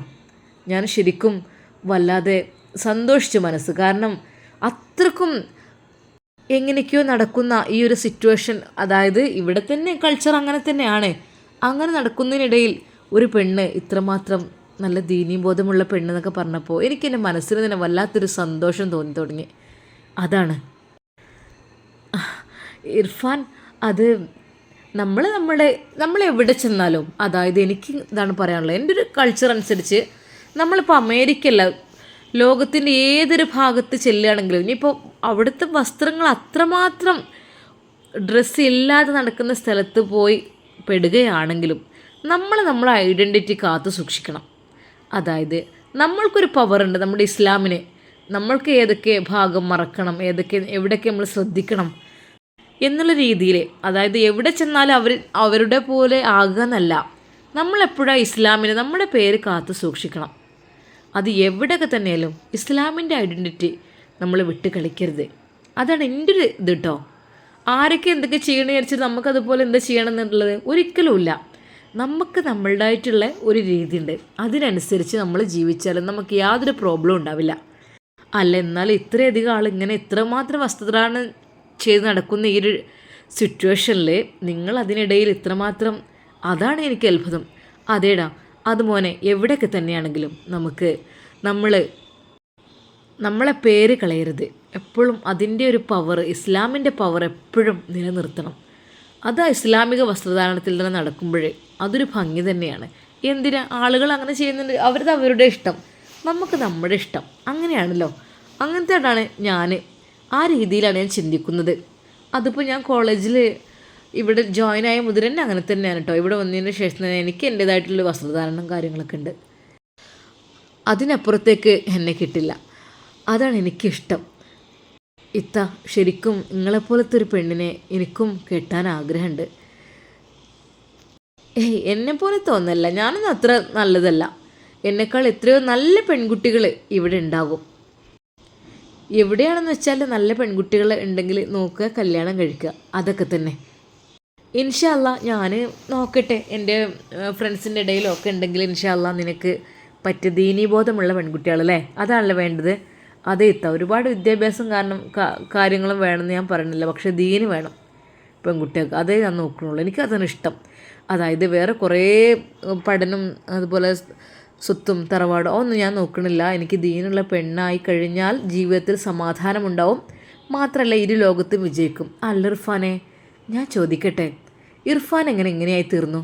ഞാൻ ശരിക്കും വല്ലാതെ സന്തോഷിച്ചു മനസ്സ്. കാരണം അത്രക്കും എങ്ങനെയൊക്കെയോ നടക്കുന്ന ഈ ഒരു സിറ്റുവേഷൻ, അതായത് ഇവിടെ തന്നെ കൾച്ചർ അങ്ങനെ തന്നെയാണ്. അങ്ങനെ നടക്കുന്നതിനിടയിൽ ഒരു പെണ്ണ് ഇത്രമാത്രം നല്ല ദീനീബോധമുള്ള പെണ്ണെന്നൊക്കെ പറഞ്ഞപ്പോൾ എനിക്ക് എൻ്റെ മനസ്സിന് തന്നെ വല്ലാത്തൊരു സന്തോഷം തോന്നി തുടങ്ങി. അതാണ് ഇർഫാൻ. അത് നമ്മൾ എവിടെ ചെന്നാലും, അതായത് എനിക്ക് ഇതാണ് പറയാനുള്ളത്, എൻ്റെ ഒരു കൾച്ചർ അനുസരിച്ച് നമ്മളിപ്പോൾ അമേരിക്കയല്ല, ലോകത്തിൻ്റെ ഏതൊരു ഭാഗത്ത് ചെല്ലുകയാണെങ്കിലും ഇനിയിപ്പോൾ അവിടുത്തെ വസ്ത്രങ്ങൾ അത്രമാത്രം ഡ്രസ്സ് ഇല്ലാതെ നടക്കുന്ന സ്ഥലത്ത് പോയി പെടുകയാണെങ്കിലും നമ്മളെ ഐഡൻറ്റിറ്റി കാത്തു സൂക്ഷിക്കണം. അതായത് നമ്മൾക്കൊരു പവറുണ്ട് നമ്മുടെ ഇസ്ലാമിന്. നമ്മൾക്ക് ഏതൊക്കെ ഭാഗം മറക്കണം, എവിടെയൊക്കെ നമ്മൾ ശ്രദ്ധിക്കണം എന്നുള്ള രീതിയിൽ, അതായത് എവിടെ ചെന്നാലും അവരുടെ പോലെ ആകുകയെന്നല്ല, നമ്മളെപ്പോഴും ഇസ്ലാമിന് നമ്മുടെ പേര് കാത്തു സൂക്ഷിക്കണം. അത് എവിടെയൊക്കെ തന്നെയാലും ഇസ്ലാമിൻ്റെ ഐഡൻറ്റിറ്റി നമ്മൾ വിട്ട് കളിക്കരുത്. അതാണ് എൻ്റെ ഒരു ഇത് കേട്ടോ. ആരൊക്കെ എന്തൊക്കെ ചെയ്യണമെന്ന് വിചാരിച്ചാൽ നമുക്കതുപോലെ എന്താ ചെയ്യണം എന്നുള്ളത് ഒരിക്കലുമില്ല. നമുക്ക് നമ്മളുടേതായിട്ടുള്ള ഒരു രീതിയുണ്ട്, അതിനനുസരിച്ച് നമ്മൾ ജീവിച്ചാലും നമുക്ക് യാതൊരു പ്രോബ്ലം ഉണ്ടാവില്ല. അല്ല, എന്നാൽ ഇത്രയധികം ആൾ ഇങ്ങനെ ഇത്രമാത്രം വസ്ത്രധാരണം ചെയ്ത് നടക്കുന്ന ഈ ഒരു സിറ്റുവേഷനിൽ നിങ്ങൾ അതിനിടയിൽ ഇത്രമാത്രം, അതാണ് എനിക്ക് അത്ഭുതം. അതേടാ, അത് മോനെ, എവിടെയൊക്കെ തന്നെയാണെങ്കിലും നമ്മൾ നമ്മളെ പേര് കളയരുത്. എപ്പോഴും അതിൻ്റെ ഒരു പവർ, ഇസ്ലാമിൻ്റെ പവർ എപ്പോഴും നിലനിർത്തണം. അത് ഇസ്ലാമിക വസ്ത്രധാരണത്തിൽ തന്നെ നടക്കുമ്പോഴേ അതൊരു ഭംഗി തന്നെയാണ്. എന്തിനാ ആളുകൾ അങ്ങനെ ചെയ്യുന്നുണ്ട്? അവരുടെ അവരുടെ ഇഷ്ടം, നമുക്ക് നമ്മുടെ ഇഷ്ടം, അങ്ങനെയാണല്ലോ. അങ്ങനത്തെയാണ് ഞാൻ, ആ രീതിയിലാണ് ഞാൻ ചിന്തിക്കുന്നത്. അതിപ്പോൾ ഞാൻ കോളേജിൽ ഇവിടെ ജോയിൻ ആയ മുതൽ തന്നെ അങ്ങനെ തന്നെയാണ് കേട്ടോ. ഇവിടെ വന്നതിന് ശേഷം തന്നെ എനിക്ക് എൻ്റേതായിട്ടുള്ള വസ്ത്രധാരണം കാര്യങ്ങളൊക്കെ ഉണ്ട്. അതിനപ്പുറത്തേക്ക് എന്നെ കിട്ടില്ല. അതാണ് എനിക്കിഷ്ടം. ഇത്ത, ശരിക്കും നിങ്ങളെപ്പോലത്തെ ഒരു പെണ്ണിനെ എനിക്കും കെട്ടാൻ ആഗ്രഹമുണ്ട്. എന്നെപ്പോലെ തോന്നല്ല, ഞാനൊന്നും അത്ര നല്ലതല്ല. എന്നെക്കാൾ എത്രയോ നല്ല പെൺകുട്ടികൾ ഇവിടെ ഉണ്ടാകും. എവിടെയാണെന്ന് വെച്ചാൽ നല്ല പെൺകുട്ടികൾ ഉണ്ടെങ്കിൽ നോക്കുക, കല്യാണം കഴിക്കുക, അതൊക്കെ തന്നെ. ഇൻഷാ അല്ലാ ഞാൻ നോക്കട്ടെ, എൻ്റെ ഫ്രണ്ട്സിൻ്റെ ഇടയിലൊക്കെ ഉണ്ടെങ്കിൽ ഇൻഷാ അല്ലാ നിനക്ക് പറ്റിയ ദീനീബോധമുള്ള പെൺകുട്ടികളല്ലേ, അതാണല്ലോ വേണ്ടത്. അതേ ഇത്ത, ഒരുപാട് വിദ്യാഭ്യാസം കാര്യങ്ങളും വേണമെന്ന് ഞാൻ പറയുന്നില്ല, പക്ഷേ ദീന് വേണം പെൺകുട്ടികൾക്ക്, അതേ ഞാൻ നോക്കണുള്ളൂ. എനിക്കതാണ് ഇഷ്ടം. അതായത് വേറെ കുറേ പഠനം അതുപോലെ സ്വത്തും തറവാടോ ഒന്നും ഞാൻ നോക്കണില്ല. എനിക്ക് ദീനുള്ള പെണ്ണായി കഴിഞ്ഞാൽ ജീവിതത്തിൽ സമാധാനമുണ്ടാവും, മാത്രമല്ല ഇരു ലോകത്തും വിജയിക്കും. അല്ല ഇർഫാനെ, ഞാൻ ചോദിക്കട്ടെ, ഇർഫാൻ എങ്ങനെയായി തീർന്നു?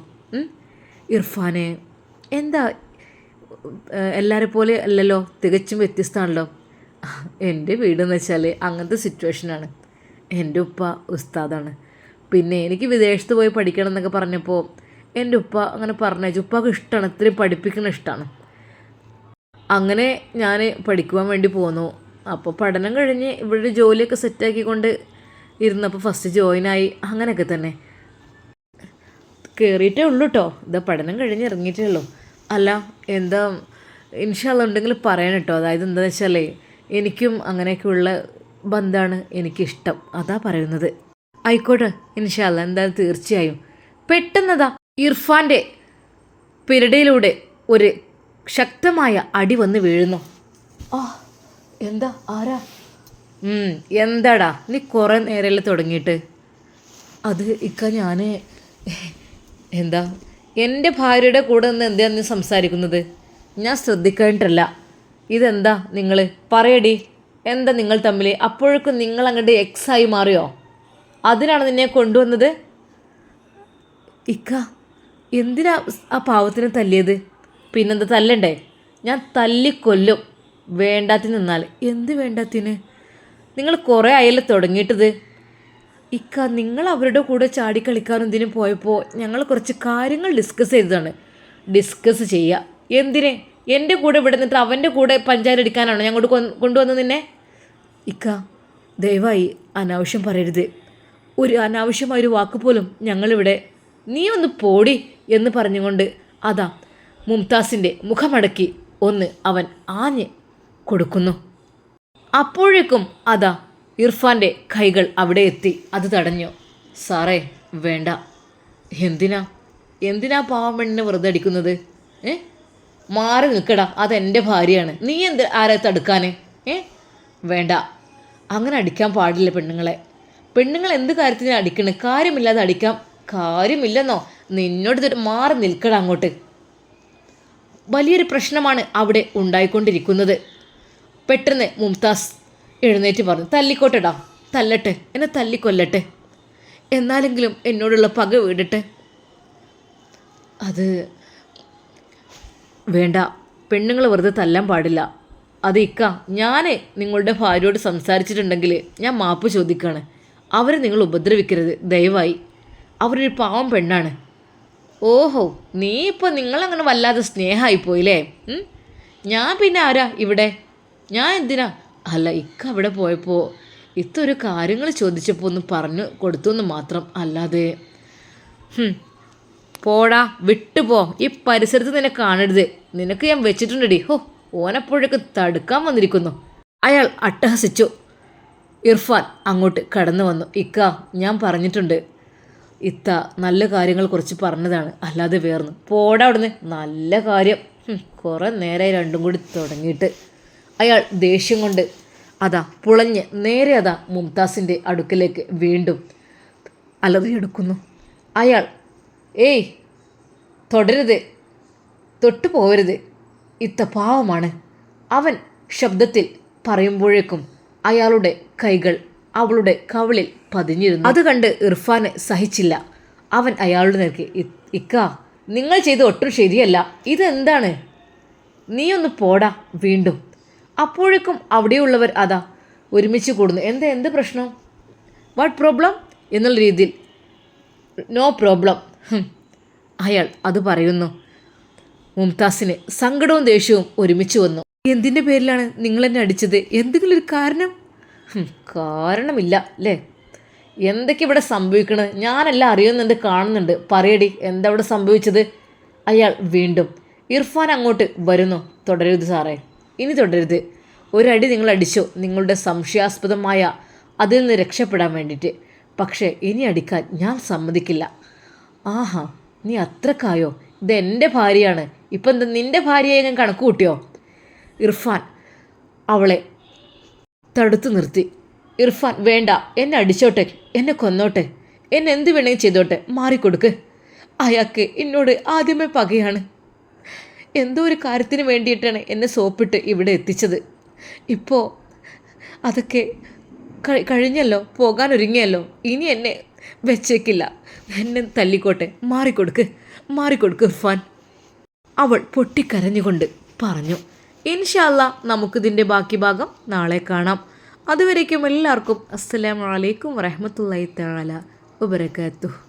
ഇർഫാനെ എന്താ എല്ലാവരെ പോലെ അല്ലല്ലോ, തികച്ചും വ്യത്യസ്തമാണല്ലോ. എൻ്റെ വീടെന്ന് വെച്ചാൽ അങ്ങനത്തെ സിറ്റുവേഷനാണ്. എൻ്റെ ഉപ്പ ഉസ്താദാണ്. പിന്നെ എനിക്ക് വിദേശത്ത് പോയി പഠിക്കണം എന്നൊക്കെ പറഞ്ഞപ്പോൾ എൻ്റെ ഉപ്പ അങ്ങനെ പറഞ്ഞു. ഉപ്പാക്ക് ഇഷ്ടമാണ്, ഇത്രയും പഠിപ്പിക്കുന്ന ഇഷ്ടമാണ്. അങ്ങനെ ഞാൻ പഠിക്കുവാൻ വേണ്ടി പോന്നു. അപ്പോൾ പഠനം കഴിഞ്ഞ് ഇവിടെ ജോലിയൊക്കെ സെറ്റാക്കിക്കൊണ്ട് ഇരുന്നപ്പോൾ ഫസ്റ്റ് ജോയിനായി. അങ്ങനെയൊക്കെ തന്നെ കയറിയിട്ടേ ഉള്ളൂ കേട്ടോ. ഇതാ പഠനം കഴിഞ്ഞ് ഇറങ്ങിയിട്ടേ ഉള്ളൂ. അല്ല എന്താ ഇൻഷാ അല്ലാ ഉണ്ടെങ്കിൽ പറയണം കേട്ടോ. അതായത് എന്താണെന്ന് വെച്ചാൽ എനിക്കും അങ്ങനെയൊക്കെയുള്ള ബന്ധമാണ് എനിക്കിഷ്ടം, അതാ പറയുന്നത്. ആയിക്കോട്ടെ ഇൻഷാ അല്ലാ, എന്തായാലും തീർച്ചയായും. പെട്ടെന്നതാ ഇർഫാൻ്റെ പിരടിയിലൂടെ ഒരു ശക്തമായ അടി വന്ന് വീഴുന്നു. ആ എന്താ, ആരാ? എന്താടാ നീ കുറേ നേരമല്ലേ തുടങ്ങിയിട്ട്? അത് ഇക്ക ഞാൻ എന്താ എൻ്റെ ഭാര്യയുടെ കൂടെ നിന്ന് എന്താണ് നീ സംസാരിക്കുന്നത്? ഞാൻ ശ്രദ്ധിക്കാനിട്ടല്ല. ഇതെന്താ നിങ്ങൾ പറയടി, എന്താ നിങ്ങൾ തമ്മിൽ? അപ്പോഴേക്കും നിങ്ങൾ അങ്ങോട്ട് എക്സായി മാറിയോ? അതിനാണ് നിന്നെ കൊണ്ടുവന്നത്? ഇക്ക എന്തിനാ ആ പാവത്തിന് തല്ലിയത്? പിന്നെന്താ തല്ലണ്ടേ? ഞാൻ തല്ലിക്കൊല്ലും വേണ്ടാത്തിന് നിന്നാൽ. എന്ത് വേണ്ടാത്തിന്? നിങ്ങൾ കുറേ ആയല്ലോ തുടങ്ങിയിട്ടത്. ഇക്ക നിങ്ങൾ അവരുടെ കൂടെ ചാടിക്കളിക്കാനും ഇതിനും പോയപ്പോൾ ഞങ്ങൾ കുറച്ച് കാര്യങ്ങൾ ഡിസ്കസ് ചെയ്തതാണ്. ഡിസ്കസ് ചെയ്യുക എന്തിനെ? എൻ്റെ കൂടെ ഇവിടെ നിന്നിട്ട് അവൻ്റെ കൂടെ പഞ്ചായത്തടിക്കാനാണോ ഞങ്ങോട്ട് കൊണ്ടുവന്നത് നിന്നെ? ഇക്ക ദയവായി അനാവശ്യം പറയരുത്. ഒരു അനാവശ്യമായൊരു വാക്ക് പോലും ഞങ്ങളിവിടെ. നീ ഒന്ന് പോടി എന്ന് പറഞ്ഞുകൊണ്ട് അതാ മുംതാസിൻ്റെ മുഖമടക്കി ഒന്ന് അവൻ ആഞ്ഞ് കൊടുക്കുന്നു. അപ്പോഴേക്കും അതാ ഇർഫാൻ്റെ കൈകൾ അവിടെ എത്തി അത് തടഞ്ഞു. സാറേ വേണ്ട. എന്തിനാ പാവം പെണ്ണിനെ വെറുതെ അടിക്കുന്നത്? മാറി നിൽക്കടാ, അതെൻ്റെ ഭാര്യയാണ്. നീ ആരെ തടുക്കാൻ? വേണ്ട, അങ്ങനെ അടിക്കാൻ പാടില്ല പെണ്ണുങ്ങളെ. പെണ്ണുങ്ങൾ എന്ത് കാര്യത്തിന് അടിക്കണ്? കാര്യമില്ലാതെ അടിക്കാം. കാര്യമില്ലെന്നോ? നിന്നോട് മാറി നിൽക്കടാ അങ്ങോട്ട്. വലിയൊരു പ്രശ്നമാണ് അവിടെ ഉണ്ടായിക്കൊണ്ടിരിക്കുന്നത്. പെട്ടെന്ന് മുംതാസ് എഴുന്നേറ്റ് പറഞ്ഞു, തല്ലിക്കോട്ടെടാ, തല്ലട്ടെ, എന്നെ തല്ലിക്കൊല്ലട്ടെ, എന്നാലെങ്കിലും എന്നോടുള്ള പക വീടട്ടെ. അത് വേണ്ട, പെണ്ണുങ്ങൾ വെറുതെ തല്ലാൻ പാടില്ല. അത് ഇക്ക, ഞാൻ നിങ്ങളുടെ ഭാര്യയോട് സംസാരിച്ചിട്ടുണ്ടെങ്കിൽ ഞാൻ മാപ്പ് ചോദിക്കുകയാണ്. അവരെ നിങ്ങൾ ഉപദ്രവിക്കരുത് ദയവായി. അവരൊരു പാവം പെണ്ണാണ്. ഓഹോ, നീ ഇപ്പോൾ നിങ്ങളങ്ങനെ വല്ലാതെ സ്നേഹമായി പോയില്ലേ? ഞാൻ പിന്നെ ആരാ ഇവിടെ? ഞാൻ എന്തിനാ? അല്ല ഇക്ക അവിടെ പോയപ്പോൾ ഇത്തൊരു കാര്യങ്ങൾ ചോദിച്ചപ്പോൾ ഒന്ന് പറഞ്ഞു കൊടുത്തു എന്ന് മാത്രം. അല്ലാതെ പോടാ, വിട്ടുപോ. ഈ പരിസരത്ത് നിന്നെ കാണരുത്. നിനക്ക് ഞാൻ വെച്ചിട്ടുണ്ടടി. ഓനെപ്പോഴൊക്കെ തടുക്കാൻ വന്നിരിക്കുന്നു. അയാൾ അട്ടഹസിച്ചു. ഇർഫാൻ അങ്ങോട്ട് കടന്നു വന്നു. ഇക്ക, ഞാൻ പറഞ്ഞിട്ടുണ്ട്. ഇത്ത നല്ല കാര്യങ്ങൾ കുറച്ച് പറഞ്ഞതാണ്, അല്ലാതെ വേർന്നു. പോടാ അവിടുന്ന്. നല്ല കാര്യം. കുറേ നേരമായി രണ്ടും കൂടി തുടങ്ങിയിട്ട്. അയാൾ ദേഷ്യം കൊണ്ട് അതാ പുളഞ്ഞ് നേരെ അതാ മുംതാസിൻ്റെ അടുക്കലേക്ക് വീണ്ടും അലറിയെടുക്കുന്നു. അയാൾ തൊടരുത്, തൊട്ടു പോവരുത്, ഇത്ത പാവമാണ്. അവൻ ശബ്ദത്തിൽ പറയുമ്പോഴേക്കും അയാളുടെ കൈകൾ അവളുടെ കവിളിൽ പതിഞ്ഞിരുന്നു. അത് കണ്ട് ഇർഫാന് സഹിച്ചില്ല. അവൻ അയാളുടെ നേർക്ക്, ഇക്ക നിങ്ങൾ ചെയ്ത് ഒട്ടും ശരിയല്ല, ഇതെന്താണ്, നീയൊന്ന് പോടാ വീണ്ടും. അപ്പോഴേക്കും അവിടെയുള്ളവർ അതാ ഒരുമിച്ച് കൂടുന്നു. എന്ത് പ്രശ്നം, വാട്ട് പ്രോബ്ലം എന്നുള്ള രീതിയിൽ. നോ പ്രോബ്ലം, അയാൾ അത് പറയുന്നു. മുംതാസിന് സങ്കടവും ദേഷ്യവും ഒരുമിച്ച് വന്നു. എന്തിൻ്റെ പേരിലാണ് നിങ്ങൾ എന്നെ അടിച്ചത്, എന്തെങ്കിലും ഒരു കാരണം? കാരണമില്ല അല്ലേ, എന്തൊക്കെ ഇവിടെ സംഭവിക്കണത്, ഞാനെല്ലാം അറിയുന്നുണ്ട്, കാണുന്നുണ്ട്, പറയടി എന്താ ഇവിടെ സംഭവിച്ചത്. അയാൾ വീണ്ടും. ഇർഫാൻ അങ്ങോട്ട് വരുന്നു. തുടരരുത് സാറേ, ഇനി തുടരുത്. ഒരടി നിങ്ങൾ അടിച്ചോ, നിങ്ങളുടെ സംശയാസ്പദമായ അതിൽ നിന്ന് രക്ഷപ്പെടാൻ വേണ്ടിയിട്ട്. പക്ഷേ ഇനി അടിക്കാൻ ഞാൻ സമ്മതിക്കില്ല. ആഹാ, നീ അത്രക്കായോ, ഇതെൻ്റെ ഭാര്യയാണ്, ഇപ്പം എന്താ നിൻ്റെ ഭാര്യയെ ഞാൻ കണക്ക് കൂട്ടിയോ? ഇർഫാൻ അവളെ തടുത്തു നിർത്തി. ഇർഫാൻ, വേണ്ട, എന്നെ അടിച്ചോട്ടെ, എന്നെ കൊന്നോട്ടെ, എന്നെ എന്ത് വേണമെങ്കിൽ ചെയ്തോട്ടെ, മാറിക്കൊടുക്ക്. അയാൾക്ക് എന്നോട് ആദ്യമേ പകയാണ്. എന്തോ ഒരു കാര്യത്തിന് വേണ്ടിയിട്ടാണ് എന്നെ സോപ്പിട്ട് ഇവിടെ എത്തിച്ചത്. ഇപ്പോൾ അതൊക്കെ കഴിഞ്ഞല്ലോ, പോകാനൊരുങ്ങിയല്ലോ, ഇനി എന്നെ വെച്ചേക്കില്ല, എന്നെ തല്ലിക്കോട്ടെ, മാറിക്കൊടുക്ക് ഇർഫാൻ. അവൾ പൊട്ടിക്കരഞ്ഞുകൊണ്ട് പറഞ്ഞു. ഇൻഷാ അല്ലാ നമുക്കിതിൻ്റെ ബാക്കി ഭാഗം നാളെ കാണാം. അതുവരേക്കും എല്ലാവർക്കും അസ്സലാമു അലൈക്കും വറഹ്മത്തുള്ളാഹി തആല വബറകാതുഹു.